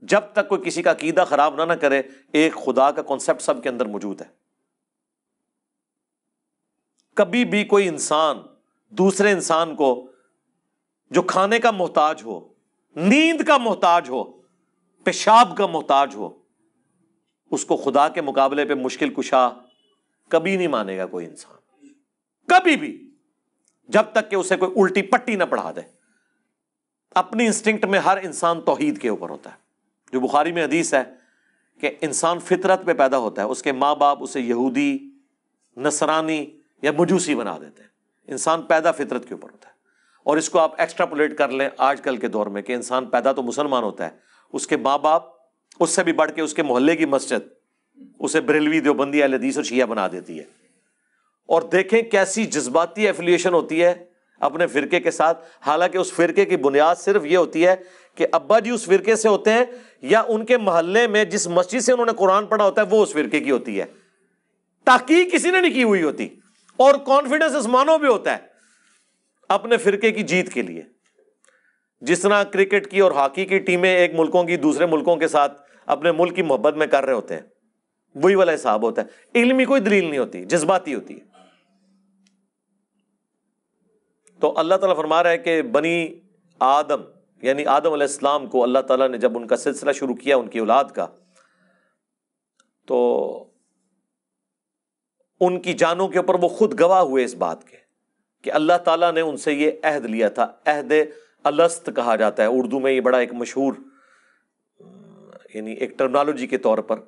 جب تک کوئی کسی کا عقیدہ خراب نہ کرے ایک خدا کا کانسیپٹ سب کے اندر موجود ہے۔ کبھی بھی کوئی انسان دوسرے انسان کو جو کھانے کا محتاج ہو، نیند کا محتاج ہو، پیشاب کا محتاج ہو، اس کو خدا کے مقابلے پہ مشکل کشا کبھی نہیں مانے گا کوئی انسان، کبھی بھی، جب تک کہ اسے کوئی الٹی پٹی نہ پڑھا دے۔ اپنی انسٹنکٹ میں ہر انسان توحید کے اوپر ہوتا ہے، جو بخاری میں حدیث ہے کہ انسان فطرت پہ پیدا ہوتا ہے، اس کے ماں باپ اسے یہودی، نصرانی یا مجوسی بنا دیتے ہیں، انسان پیدا فطرت کے اوپر ہوتا ہے۔ اور اس کو آپ ایکسٹراپولیٹ کر لیں آج کل کے دور میں کہ انسان پیدا تو مسلمان ہوتا ہے، اس کے ماں باپ، اس سے بھی بڑھ کے اس کے محلے کی مسجد اسے بریلوی، دیوبندی، اہل حدیث اور شیعہ بنا دیتی ہے۔ اور دیکھیں کیسی جذباتی ایفیلیشن ہوتی ہے اپنے فرقے کے ساتھ، حالانکہ اس فرقے کی بنیاد صرف یہ ہوتی ہے کہ ابا جی اس فرقے سے ہوتے ہیں، یا ان کے محلے میں جس مسجد سے انہوں نے قرآن پڑھا ہوتا ہے وہ اس فرقے کی ہوتی ہے، تحقیق کسی نے نہیں کی ہوئی ہوتی، اور کانفیڈنس آسمانوں بھی ہوتا ہے اپنے فرقے کی جیت کے لیے۔ جس طرح کرکٹ کی اور ہاکی کی ٹیمیں ایک ملکوں کی دوسرے ملکوں کے ساتھ اپنے ملک کی محبت میں کر رہے ہوتے ہیں، وہی والا حساب ہوتا ہے، علمی کوئی دلیل نہیں ہوتی، جذباتی ہوتی ہے۔ تو اللہ تعالیٰ فرما رہا ہے کہ بنی آدم یعنی آدم علیہ السلام کو اللہ تعالیٰ نے جب ان کا سلسلہ شروع کیا ان کی اولاد کا، تو ان کی جانوں کے اوپر وہ خود گواہ ہوئے اس بات کے کہ اللہ تعالیٰ نے ان سے یہ عہد لیا تھا۔ عہد الست کہا جاتا ہے اردو میں، یہ بڑا ایک مشہور یعنی ایک ٹرمنالوجی کے طور پر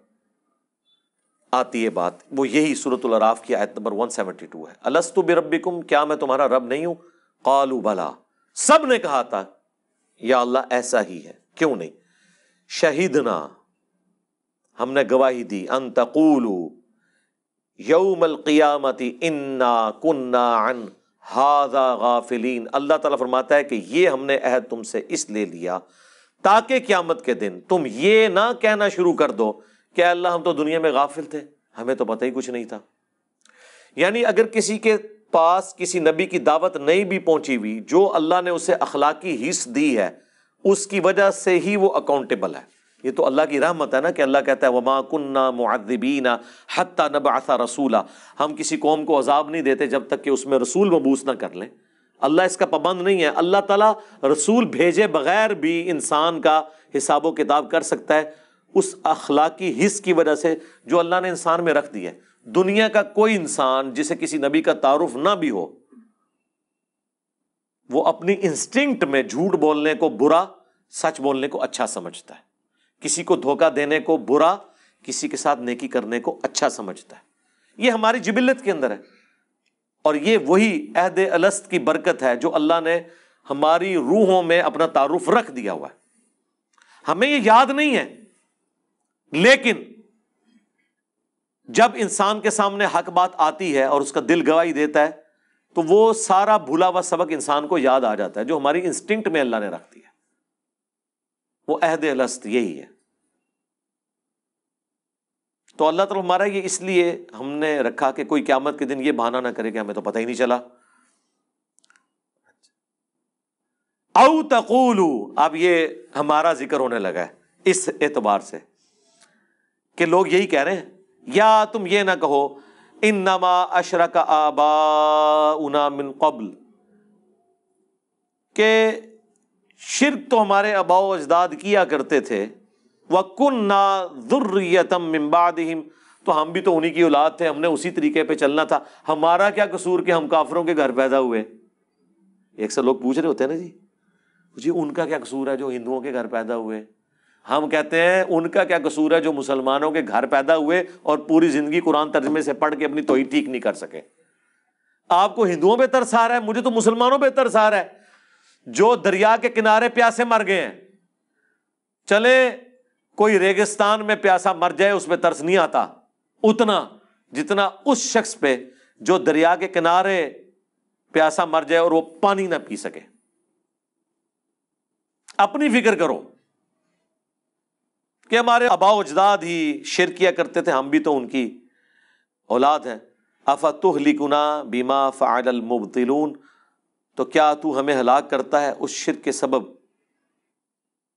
آتی ہے بات، وہ یہی سورۃ الاعراف کی آیت نمبر 172 ہے، الست بربکم، کیا میں تمہارا رب نہیں ہوں؟ قالوا بلا، سب نے کہا تھا یا اللہ ایسا ہی ہے، کیوں نہیں؟ شہیدنا، ہم نے گواہی دی، ان تقولوا یوم القیامت انا کنا عن ھذا غافلین، اللہ تعالیٰ فرماتا ہے کہ یہ ہم نے عہد تم سے اس لیے لیا تاکہ قیامت کے دن تم یہ نہ کہنا شروع کر دو کہ اللہ ہم تو دنیا میں غافل تھے، ہمیں تو پتہ ہی کچھ نہیں تھا۔ یعنی اگر کسی کے پاس کسی نبی کی دعوت نہیں بھی پہنچی ہوئی، جو اللہ نے اسے اخلاقی حص دی ہے اس کی وجہ سے ہی وہ اکاؤنٹیبل ہے۔ یہ تو اللہ کی رحمت ہے نا کہ اللہ کہتا ہے وَمَا كُنَّا مُعَذِّبِينَ حَتَّى نَبْعَثَ رَسُولًا، ہم کسی قوم کو عذاب نہیں دیتے جب تک کہ اس میں رسول مبعوث نہ کر لیں۔ اللہ اس کا پابند نہیں ہے، اللہ تعالیٰ رسول بھیجے بغیر بھی انسان کا حساب و کتاب کر سکتا ہے اس اخلاقی حص کی وجہ سے جو اللہ نے انسان میں رکھ دی ہے۔ دنیا کا کوئی انسان جسے کسی نبی کا تعارف نہ بھی ہو، وہ اپنی انسٹنکٹ میں جھوٹ بولنے کو برا، سچ بولنے کو اچھا سمجھتا ہے، کسی کو دھوکہ دینے کو برا، کسی کے ساتھ نیکی کرنے کو اچھا سمجھتا ہے۔ یہ ہماری جبلت کے اندر ہے، اور یہ وہی عہد الست کی برکت ہے جو اللہ نے ہماری روحوں میں اپنا تعارف رکھ دیا ہوا ہے۔ ہمیں یہ یاد نہیں ہے، لیکن جب انسان کے سامنے حق بات آتی ہے اور اس کا دل گواہی دیتا ہے تو وہ سارا بھولا ہوا سبق انسان کو یاد آ جاتا ہے جو ہماری انسٹنکٹ میں اللہ نے رکھ دیا۔ وہ عہد الست یہی ہے۔ تو اللہ تعالیٰ ہمارا یہ اس لیے ہم نے رکھا کہ کوئی قیامت کے دن یہ بہانہ نہ کرے کہ ہمیں تو پتہ ہی نہیں چلا۔ او تقولو، اب یہ ہمارا ذکر ہونے لگا ہے اس اعتبار سے کہ لوگ یہی کہہ رہے ہیں، یا تم یہ نہ کہو انما اشرک آباؤنا من قبل، کہ شرک تو ہمارے آباء و اجداد کیا کرتے تھے، وَكُنَّا ذُرِّيَّةً مِّن بَعْدِهِمْ، تو ہم بھی تو انہی کی اولاد تھے، ہم نے اسی طریقے پہ چلنا تھا، ہمارا کیا قصور کہ ہم کافروں کے گھر پیدا ہوئے۔ ایک سا لوگ پوچھ رہے ہوتے ہیں نا جی ان کا کیا قصور ہے جو ہندوؤں کے گھر پیدا ہوئے؟ ہم کہتے ہیں ان کا کیا قصور ہے جو مسلمانوں کے گھر پیدا ہوئے اور پوری زندگی قرآن ترجمے سے پڑھ کے اپنی توحید ٹھیک نہیں کر سکے۔ آپ کو ہندوؤں پہ ترس آ رہا ہے، مجھے تو مسلمانوں پہ ترس آ رہا ہے جو دریا کے کنارے پیاسے مر گئے ہیں۔ چلے کوئی ریگستان میں پیاسا مر جائے اس پہ ترس نہیں آتا اتنا جتنا اس شخص پہ جو دریا کے کنارے پیاسا مر جائے اور وہ پانی نہ پی سکے۔ اپنی فکر کرو کہ ہمارے آباء و اجداد ہی شرک کیا کرتے تھے، ہم بھی تو ان کی اولاد ہیں۔ افتہلکنا بما فعل المبطلون، تو کیا تو ہمیں ہلاک کرتا ہے اس شرک کے سبب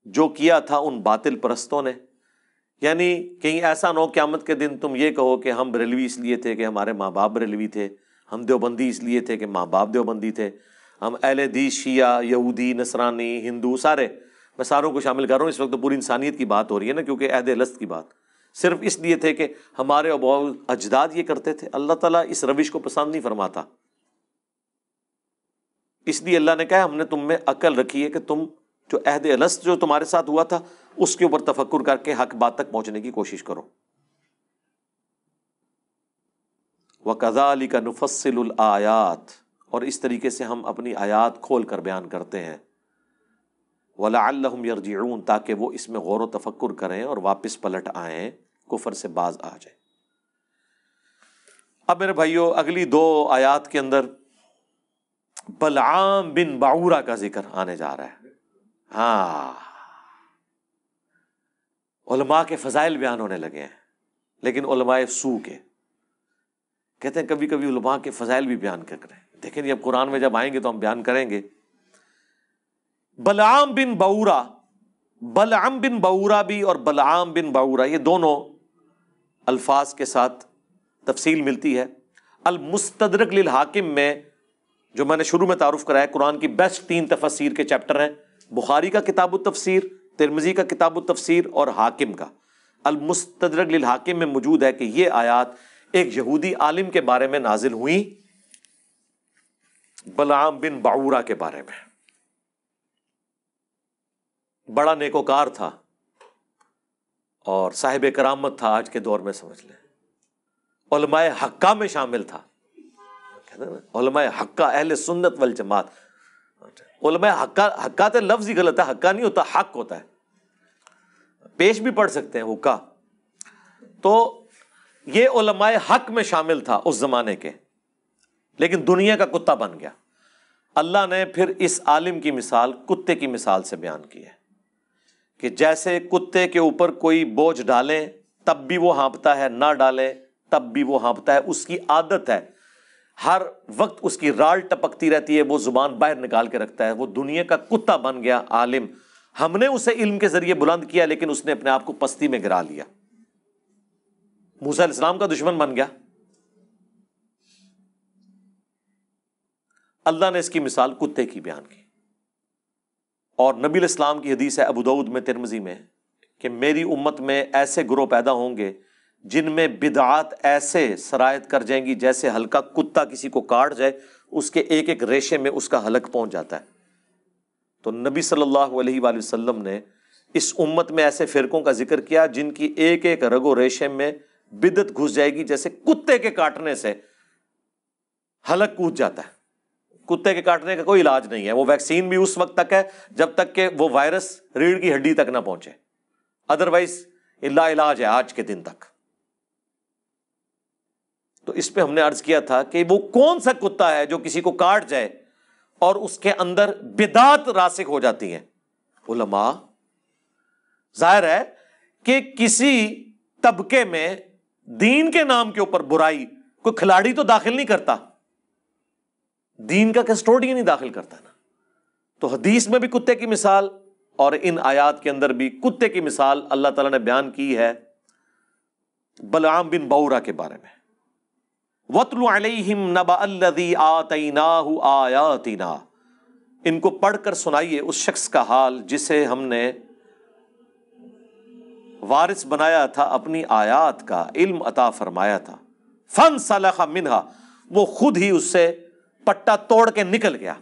جو کیا تھا ان باطل پرستوں نے؟ یعنی کہیں ایسا نہ ہو قیامت کے دن تم یہ کہو کہ ہم بریلوی اس لیے تھے کہ ہمارے ماں باپ بریلوی تھے، ہم دیوبندی اس لیے تھے کہ ماں باپ دیوبندی تھے، ہم اہل حدیث شیعہ یہودی نصرانی ہندو سارے، میں ساروں کو شامل کر رہا ہوں، اس وقت تو پوری انسانیت کی بات ہو رہی ہے نا، کیونکہ عہد الست کی بات صرف اس لیے تھے کہ ہمارے آباء و اجداد یہ کرتے تھے۔ اللہ تعالیٰ اس روش کو پسند نہیں فرماتا، اس لیے اللہ نے کہا ہم نے تم میں عقل رکھی ہے کہ تم جو عہد الست جو تمہارے ساتھ ہوا تھا اس کے اوپر تفکر کر کے حق بات تک پہنچنے کی کوشش کرو۔ وَكَذَلِكَ نُفَصِّلُ الْآيَاتِ، اور اس طریقے سے ہم اپنی آیات کھول کر بیان کرتے ہیں، وَلَعَلَّهُمْ يَرْجِعُونَ، تاکہ وہ اس میں غور و تفکر کریں اور واپس پلٹ آئیں، کفر سے باز آ جائیں۔ اب میرے بھائیو اگلی دو آیات کے اندر بلعام بن بعورہ کا ذکر آنے جا رہا ہے۔ ہاں، علماء کے فضائل بیان ہونے لگے ہیں، لیکن علماء سو کے کہتے ہیں کبھی کبھی علماء کے فضائل بھی بیان کر رہے ہیں، دیکھیں یہ اب قرآن میں جب آئیں گے تو ہم بیان کریں گے۔ بلعام بن بعورہ، بلعم بن بعورہ بھی اور بلعام بن بعورہ یہ دونوں الفاظ کے ساتھ تفصیل ملتی ہے۔ المستدرک للحاکم میں جو میں نے شروع میں تعارف کرایا، قرآن کی بیسٹ 3 تفسیر کے چیپٹر ہیں، بخاری کا کتاب التفسیر، ترمذی کا کتاب التفسیر اور حاکم کا۔ المستدرک للحاکم میں موجود ہے کہ یہ آیات ایک یہودی عالم کے بارے میں نازل ہوئی، بلعام بن بعورہ کے بارے میں۔ بڑا نیکوکار تھا اور صاحب کرامت تھا، آج کے دور میں سمجھ لیں علماء حقہ میں شامل تھا۔ علماء حقہ، اہل سنت والجماعت۔ علماء حقہ تے لفظ ہی غلط ہے، حقہ نہیں ہوتا، حق ہوتا ہے، پیش بھی پڑھ سکتے ہیں حقہ۔ تو یہ علماء حق میں شامل تھا اس زمانے کے، لیکن دنیا کا کتا بن گیا۔ اللہ نے پھر اس عالم کی مثال کتے کی مثال سے بیان کی ہے کہ جیسے کتے کے اوپر کوئی بوجھ ڈالیں تب بھی وہ ہانپتا ہے، نہ ڈالیں تب بھی وہ ہانپتا ہے، اس کی عادت ہے، ہر وقت اس کی رال ٹپکتی رہتی ہے، وہ زبان باہر نکال کے رکھتا ہے، وہ دنیا کا کتا بن گیا عالم۔ ہم نے اسے علم کے ذریعے بلند کیا لیکن اس نے اپنے آپ کو پستی میں گرا لیا، موسیٰ علیہ السلام کا دشمن بن گیا۔ اللہ نے اس کی مثال کتے کی بیان کی، اور نبی علیہ السلام کی حدیث ہے ابو داؤد میں، ترمذی میں، کہ میری امت میں ایسے گروہ پیدا ہوں گے جن میں بدعات ایسے سرایت کر جائیں گی جیسے ہلکا کتا کسی کو کاٹ جائے اس کے ایک ایک ریشے میں اس کا حلق پہنچ جاتا ہے۔ تو نبی صلی اللہ علیہ وآلہ وسلم نے اس امت میں ایسے فرقوں کا ذکر کیا جن کی ایک ایک رگ و ریشے میں بدعت گھس جائے گی، جیسے کتے کے کاٹنے سے حلق کود جاتا ہے۔ کتے کے کاٹنے کا کوئی علاج نہیں ہے، وہ ویکسین بھی اس وقت تک ہے جب تک کہ وہ وائرس ریڑھ کی ہڈی تک نہ پہنچے، ادروائز لا علاج ہے آج کے دن تک۔ تو اس پہ ہم نے عرض کیا تھا کہ وہ کون سا کتا ہے جو کسی کو کاٹ جائے اور اس کے اندر بدعات راسخ ہو جاتی ہیں؟ علماء، ظاہر ہے کہ کسی طبقے میں دین کے نام کے اوپر برائی کوئی کھلاڑی تو داخل نہیں کرتا، دین کا کسٹوڈین نہیں داخل کرتا نا۔ تو حدیث میں بھی کتے کی مثال اور ان آیات کے اندر بھی کتے کی مثال اللہ تعالیٰ نے بیان کی ہے بلعام بن بعورہ کے بارے میں۔ وَاتْلُ عَلَيْهِمْ نَبَأَ الَّذِي آتَيْنَاهُ آيَاتِنَا، ان کو پڑھ کر سنائیے اس شخص کا حال جسے ہم نے وارث بنایا تھا اپنی آیات کا، علم عطا فرمایا تھا۔ فَانْسَلَخَ مِنْهَا، وہ خود ہی اس سے پٹا توڑ کے نکل گیا،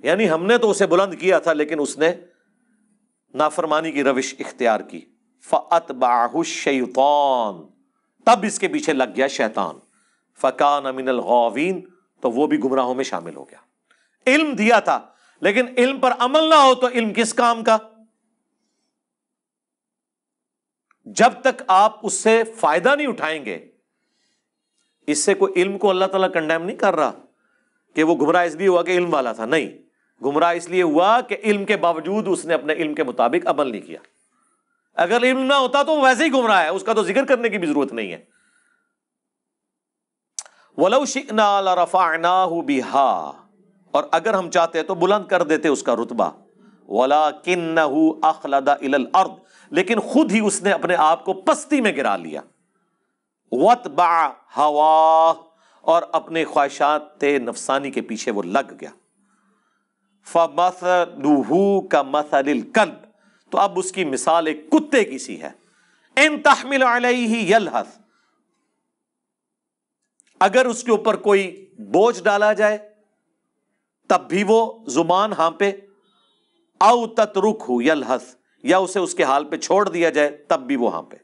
یعنی ہم نے تو اسے بلند کیا تھا لیکن اس نے نافرمانی کی روش اختیار کی۔ فَأَتْبَعَهُ الشَّيْطَانُ، تب اس کے پیچھے لگ گیا شیطان۔ فَكَانَ مِنَ الْغَاوِينَ، تو وہ بھی گمراہوں میں شامل ہو گیا۔ علم دیا تھا لیکن علم پر عمل نہ ہو تو علم کس کام کا؟ جب تک آپ اس سے فائدہ نہیں اٹھائیں گے، اس سے کوئی علم کو اللہ تعالیٰ کنڈیم نہیں کر رہا کہ وہ گمراہ اس لیے ہوا کہ علم والا تھا، نہیں، گمراہ اس لیے ہوا کہ علم کے باوجود اس نے اپنے علم کے مطابق عمل نہیں کیا۔ اگر علم نہ ہوتا تو وہ ویسے ہی گمراہ ہے، اس کا تو ذکر کرنے کی بھی ضرورت نہیں ہے۔ وَلَوْ شِئْنَا لَرَفَعْنَاهُ بِهَا، اور اگر ہم چاہتے تو بلند کر دیتے اس کا رتبہ۔ وَلَكِنَّهُ أَخْلَدَ إِلَى الْأَرْضِ، لیکن خود ہی اس نے اپنے آپ کو پستی میں گرا لیا۔ وَاتْبَعَ هَوَاهُ، اور اپنے خواہشات نفسانی کے پیچھے وہ لگ گیا۔ فَمَثَلُهُ كَمَثَلِ الْكَلْبِ، تو اب اس کی مثال ایک کتے کی سی ہے۔ إِن تَحْمِلْ عَلَيْهِ يَلْهَثْ، اگر اس کے اوپر کوئی بوجھ ڈالا جائے تب بھی وہ زبان ہانپے، او تترکہ یلہث، یا اسے اس کے حال پہ چھوڑ دیا جائے تب بھی وہ ہانپے۔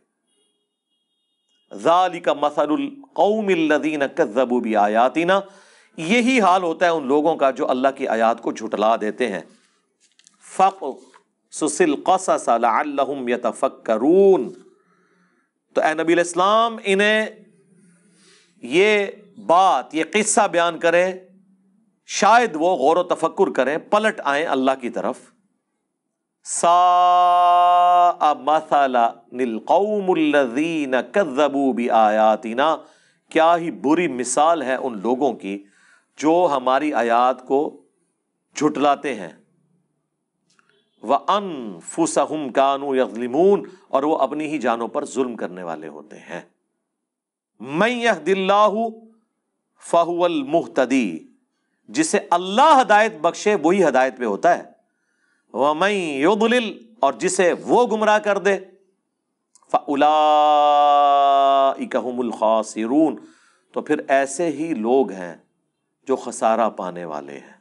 ذالک مثل القوم الذین کذبوا بآیاتنا، یہی حال ہوتا ہے ان لوگوں کا جو اللہ کی آیات کو جھٹلا دیتے ہیں۔ فقصص القصص لعلہم یتفکرون، تو اے نبی علیہ السلام انہیں یہ بات، یہ قصہ بیان کریں، شاید وہ غور و تفکر کریں، پلٹ آئیں اللہ کی طرف۔ ساء مثلا للقوم الذین کذبوا بآیاتنا، کیا ہی بری مثال ہے ان لوگوں کی جو ہماری آیات کو جھٹلاتے ہیں۔ وَأَنفُسَهُمْ كَانُوا يَظْلِمُونَ، اور وہ اپنی ہی جانوں پر ظلم کرنے والے ہوتے ہیں۔ مَن يَهْدِ اللَّهُ فَهُوَ الْمُهْتَدِي، جسے اللہ ہدایت بخشے وہی ہدایت پہ ہوتا ہے۔ وَمَن يُضْلِلْ، اور جسے وہ گمراہ کر دے، فَأُولَئِكَ هُمُ الْخَاسِرُونَ، تو پھر ایسے ہی لوگ ہیں جو خسارہ پانے والے ہیں۔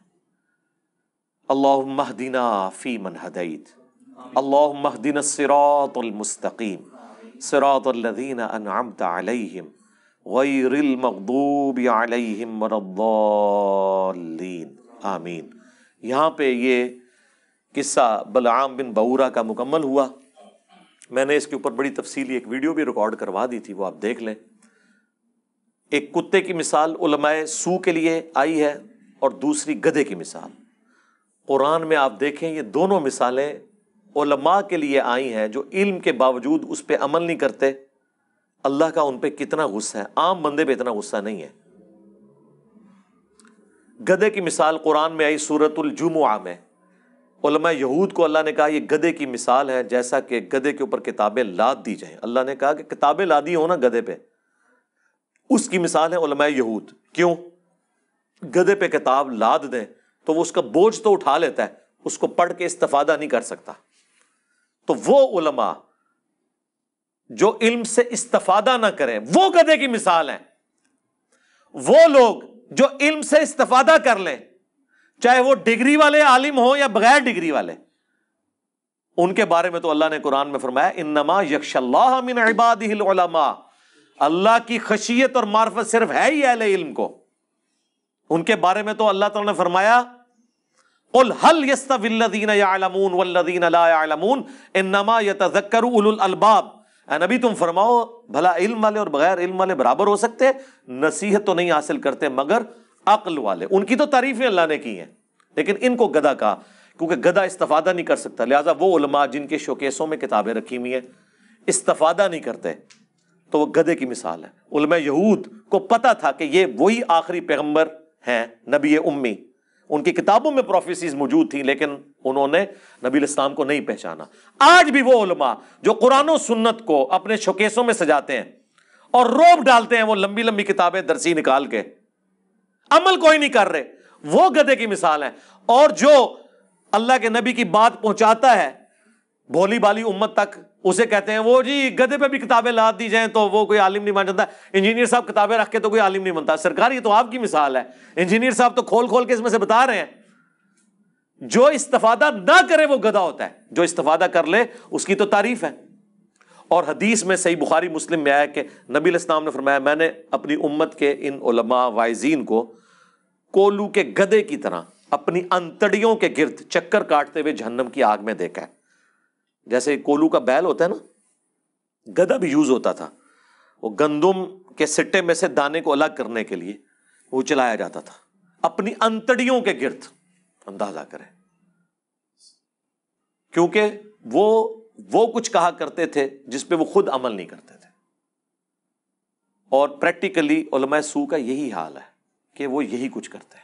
اللہم اہدنا فیمن ہدیت، اللہم اہدنا الصراط المستقیم، صراط الذین انعمت علیہم غیر المغضوب علیہم ولا الضالین، آمین۔ یہاں پہ یہ قصہ بلعام بن بعورہ کا مکمل ہوا۔ میں نے اس کے اوپر بڑی تفصیلی ایک ویڈیو بھی ریکارڈ کروا دی تھی، وہ آپ دیکھ لیں۔ ایک کتے کی مثال علماء سو کے لیے آئی ہے اور دوسری گدھے کی مثال۔ قرآن میں آپ دیکھیں یہ دونوں مثالیں علماء کے لیے آئی ہیں جو علم کے باوجود اس پہ عمل نہیں کرتے، اللہ کا ان پہ کتنا غصہ ہے۔ عام بندے پہ اتنا غصہ نہیں ہے۔ گدھے کی مثال قرآن میں آئی سورۃ الجمعہ میں۔ علماء یہود کو اللہ نے کہا یہ گدھے کی مثال ہے، جیسا کہ گدھے کے اوپر کتابیں لاد دی جائیں۔ اللہ نے کہا کہ کتابیں لادی ہو نا گدھے پہ، اس کی مثال ہے علماء یہود۔ کیوں؟ گدھے پہ کتاب لاد دیں تو وہ اس کا بوجھ تو اٹھا لیتا ہے، اس کو پڑھ کے استفادہ نہیں کر سکتا۔ تو وہ علماء جو علم سے استفادہ نہ کریں وہ گدھے کی مثال ہیں۔ وہ لوگ جو علم سے استفادہ کر لیں، چاہے وہ ڈگری والے عالم ہوں یا بغیر ڈگری والے، ان کے بارے میں تو اللہ نے قرآن میں فرمایا انما یخشی اللہ من عبادہ العلماء، اللہ کی خشیت اور معرفت صرف ہے ہی اہل علم کو۔ ان کے بارے میں تو اللہ تعالیٰ نے فرمایا قل هل يستوي الذين يعلمون والذين لا يعلمون انما يتذكر اولو الالباب، اے نبی تم فرماؤ بھلا علم والے اور بغیر علم والے برابر ہو سکتے؟ نصیحت تو نہیں حاصل کرتے مگر عقل والے۔ ان کی تو تعریفیں اللہ نے کی ہیں، لیکن ان کو گدھا کہا کیونکہ گدھا استفادہ نہیں کر سکتا۔ لہٰذا وہ علماء جن کے شوکیسوں میں کتابیں رکھی ہوئی ہیں استفادہ نہیں کرتے تو وہ گدھے کی مثال ہے۔ علماء یہود کو پتہ تھا کہ یہ وہی آخری پیغمبر ہیں، نبی امی، ان کی کتابوں میں پروفیسیز موجود تھیں لیکن انہوں نے نبی الاسلام کو نہیں پہچانا۔ آج بھی وہ علماء جو قرآن و سنت کو اپنے شوکیسوں میں سجاتے ہیں اور روب ڈالتے ہیں وہ لمبی لمبی کتابیں درسی نکال کے، عمل کوئی نہیں کر رہے، وہ گدھے کی مثال ہیں۔ اور جو اللہ کے نبی کی بات پہنچاتا ہے بھولی بالی امت تک، اسے کہتے ہیں وہ جی گدھے پہ بھی کتابیں لاد دی جائیں تو وہ کوئی عالم نہیں بن جاتا، انجینئر صاحب کتابیں رکھ کے تو کوئی عالم نہیں بنتا۔ سرکار یہ تو آپ کی مثال ہے، انجینئر صاحب تو کھول کھول کے اس میں سے بتا رہے ہیں۔ جو استفادہ نہ کرے وہ گدھا ہوتا ہے، جو استفادہ کر لے اس کی تو تعریف ہے۔ اور حدیث میں صحیح بخاری مسلم میں آیا کہ نبی علیہ السلام نے فرمایا میں نے اپنی امت کے ان علماء واعظین کو کولو کے گدھے کی طرح اپنی انتڑیوں کے گرد چکر کاٹتے ہوئے جہنم کی آگ میں دیکھا ہے۔ جیسے کولو کا بیل ہوتا ہے نا، گدھا بھی یوز ہوتا تھا، وہ گندم کے سٹے میں سے دانے کو الگ کرنے کے لیے وہ چلایا جاتا تھا اپنی انتڑیوں کے گرد۔ اندازہ کریں، کیونکہ وہ کچھ کہا کرتے تھے جس پہ وہ خود عمل نہیں کرتے تھے۔ اور پریکٹیکلی علماء سو کا یہی حال ہے کہ وہ یہی کچھ کرتے ہیں۔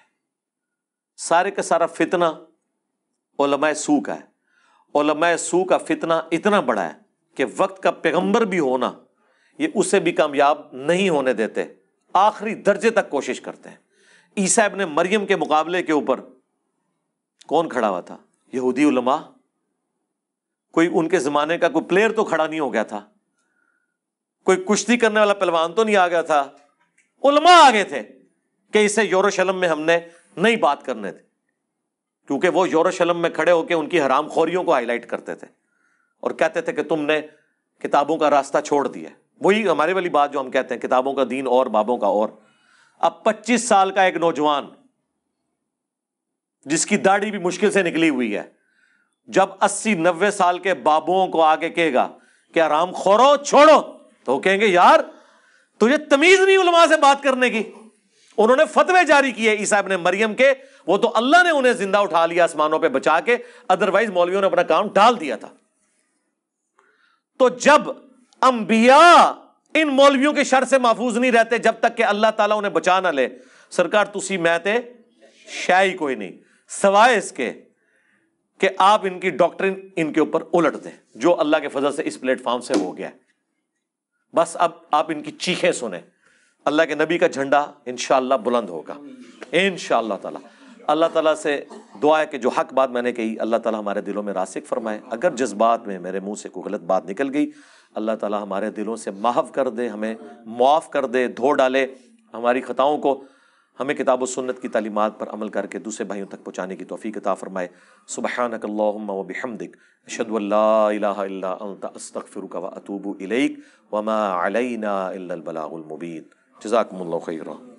سارے کا سارا فتنہ علماء سو کا ہے۔ علماء سو کا فتنہ اتنا بڑا ہے کہ وقت کا پیغمبر بھی ہونا یہ اسے بھی کامیاب نہیں ہونے دیتے، آخری درجے تک کوشش کرتے ہیں۔ عیسیٰ ابن مریم کے مقابلے کے اوپر کون کھڑا ہوا تھا؟ یہودی علماء۔ کوئی ان کے زمانے کا کوئی پلیئر تو کھڑا نہیں ہو گیا تھا، کوئی کشتی کرنے والا پہلوان تو نہیں آ گیا تھا، علماء آگے تھے کہ اسے یروشلم میں ہم نے نہیں بات کرنے تھے، کیونکہ وہ یروشلم میں کھڑے ہو کے ان کی حرام خوریوں کو ہائی لائٹ کرتے تھے اور کہتے تھے کہ تم نے کتابوں کا راستہ چھوڑ دیا۔ وہی ہمارے والی بات جو ہم کہتے ہیں کتابوں کا دین اور بابوں کا اور۔ اب 25 سال کا ایک نوجوان جس کی داڑھی بھی مشکل سے نکلی ہوئی ہے، جب 80-90 سال کے بابوں کو آگے کہے گا کہ حرام خورو چھوڑو، تو وہ کہیں گے یار تجھے تمیز نہیں علماء سے بات کرنے کی۔ انہوں نے فتوے جاری کیے عیسیٰ ابن مریم کے، وہ تو اللہ نے انہیں زندہ اٹھا لیا آسمانوں پہ بچا کے، ادروائز مولویوں نے اپنا کام ڈال دیا تھا۔ تو جب انبیاء ان مولویوں کے شر سے محفوظ نہیں رہتے جب تک کہ اللہ تعالیٰ انہیں بچا نہ لے، سرکار تسی میں تے شاہی کوئی نہیں سوائے اس کے کہ آپ ان کی ڈاکٹرن ان کے اوپر الٹ دیں، جو اللہ کے فضل سے اس پلیٹ فارم سے ہو گیا ہے۔ بس اب آپ ان کی چیخیں سنیں، اللہ کے نبی کا جھنڈا انشاءاللہ بلند ہوگا انشاءاللہ تعالی۔ اللہ تعالیٰ سے دعا ہے کہ جو حق بات میں نے کہی اللہ تعالیٰ ہمارے دلوں میں راسخ فرمائے، اگر جذبات میں میرے منہ سے کوئی غلط بات نکل گئی اللہ تعالیٰ ہمارے دلوں سے محو کر دے، ہمیں معاف کر دے، دھو ڈالے ہماری خطاؤں کو، ہمیں کتاب و سنت کی تعلیمات پر عمل کر کے دوسرے بھائیوں تک پہنچانے کی توفیق عطا فرمائے۔ سبحانک اللہم و بحمدک اشہد ان لا الہ الا انت استغفرک و اتوب الیک وما علینا الا البلاغ المبین۔ جزاکم اللہ خیرا۔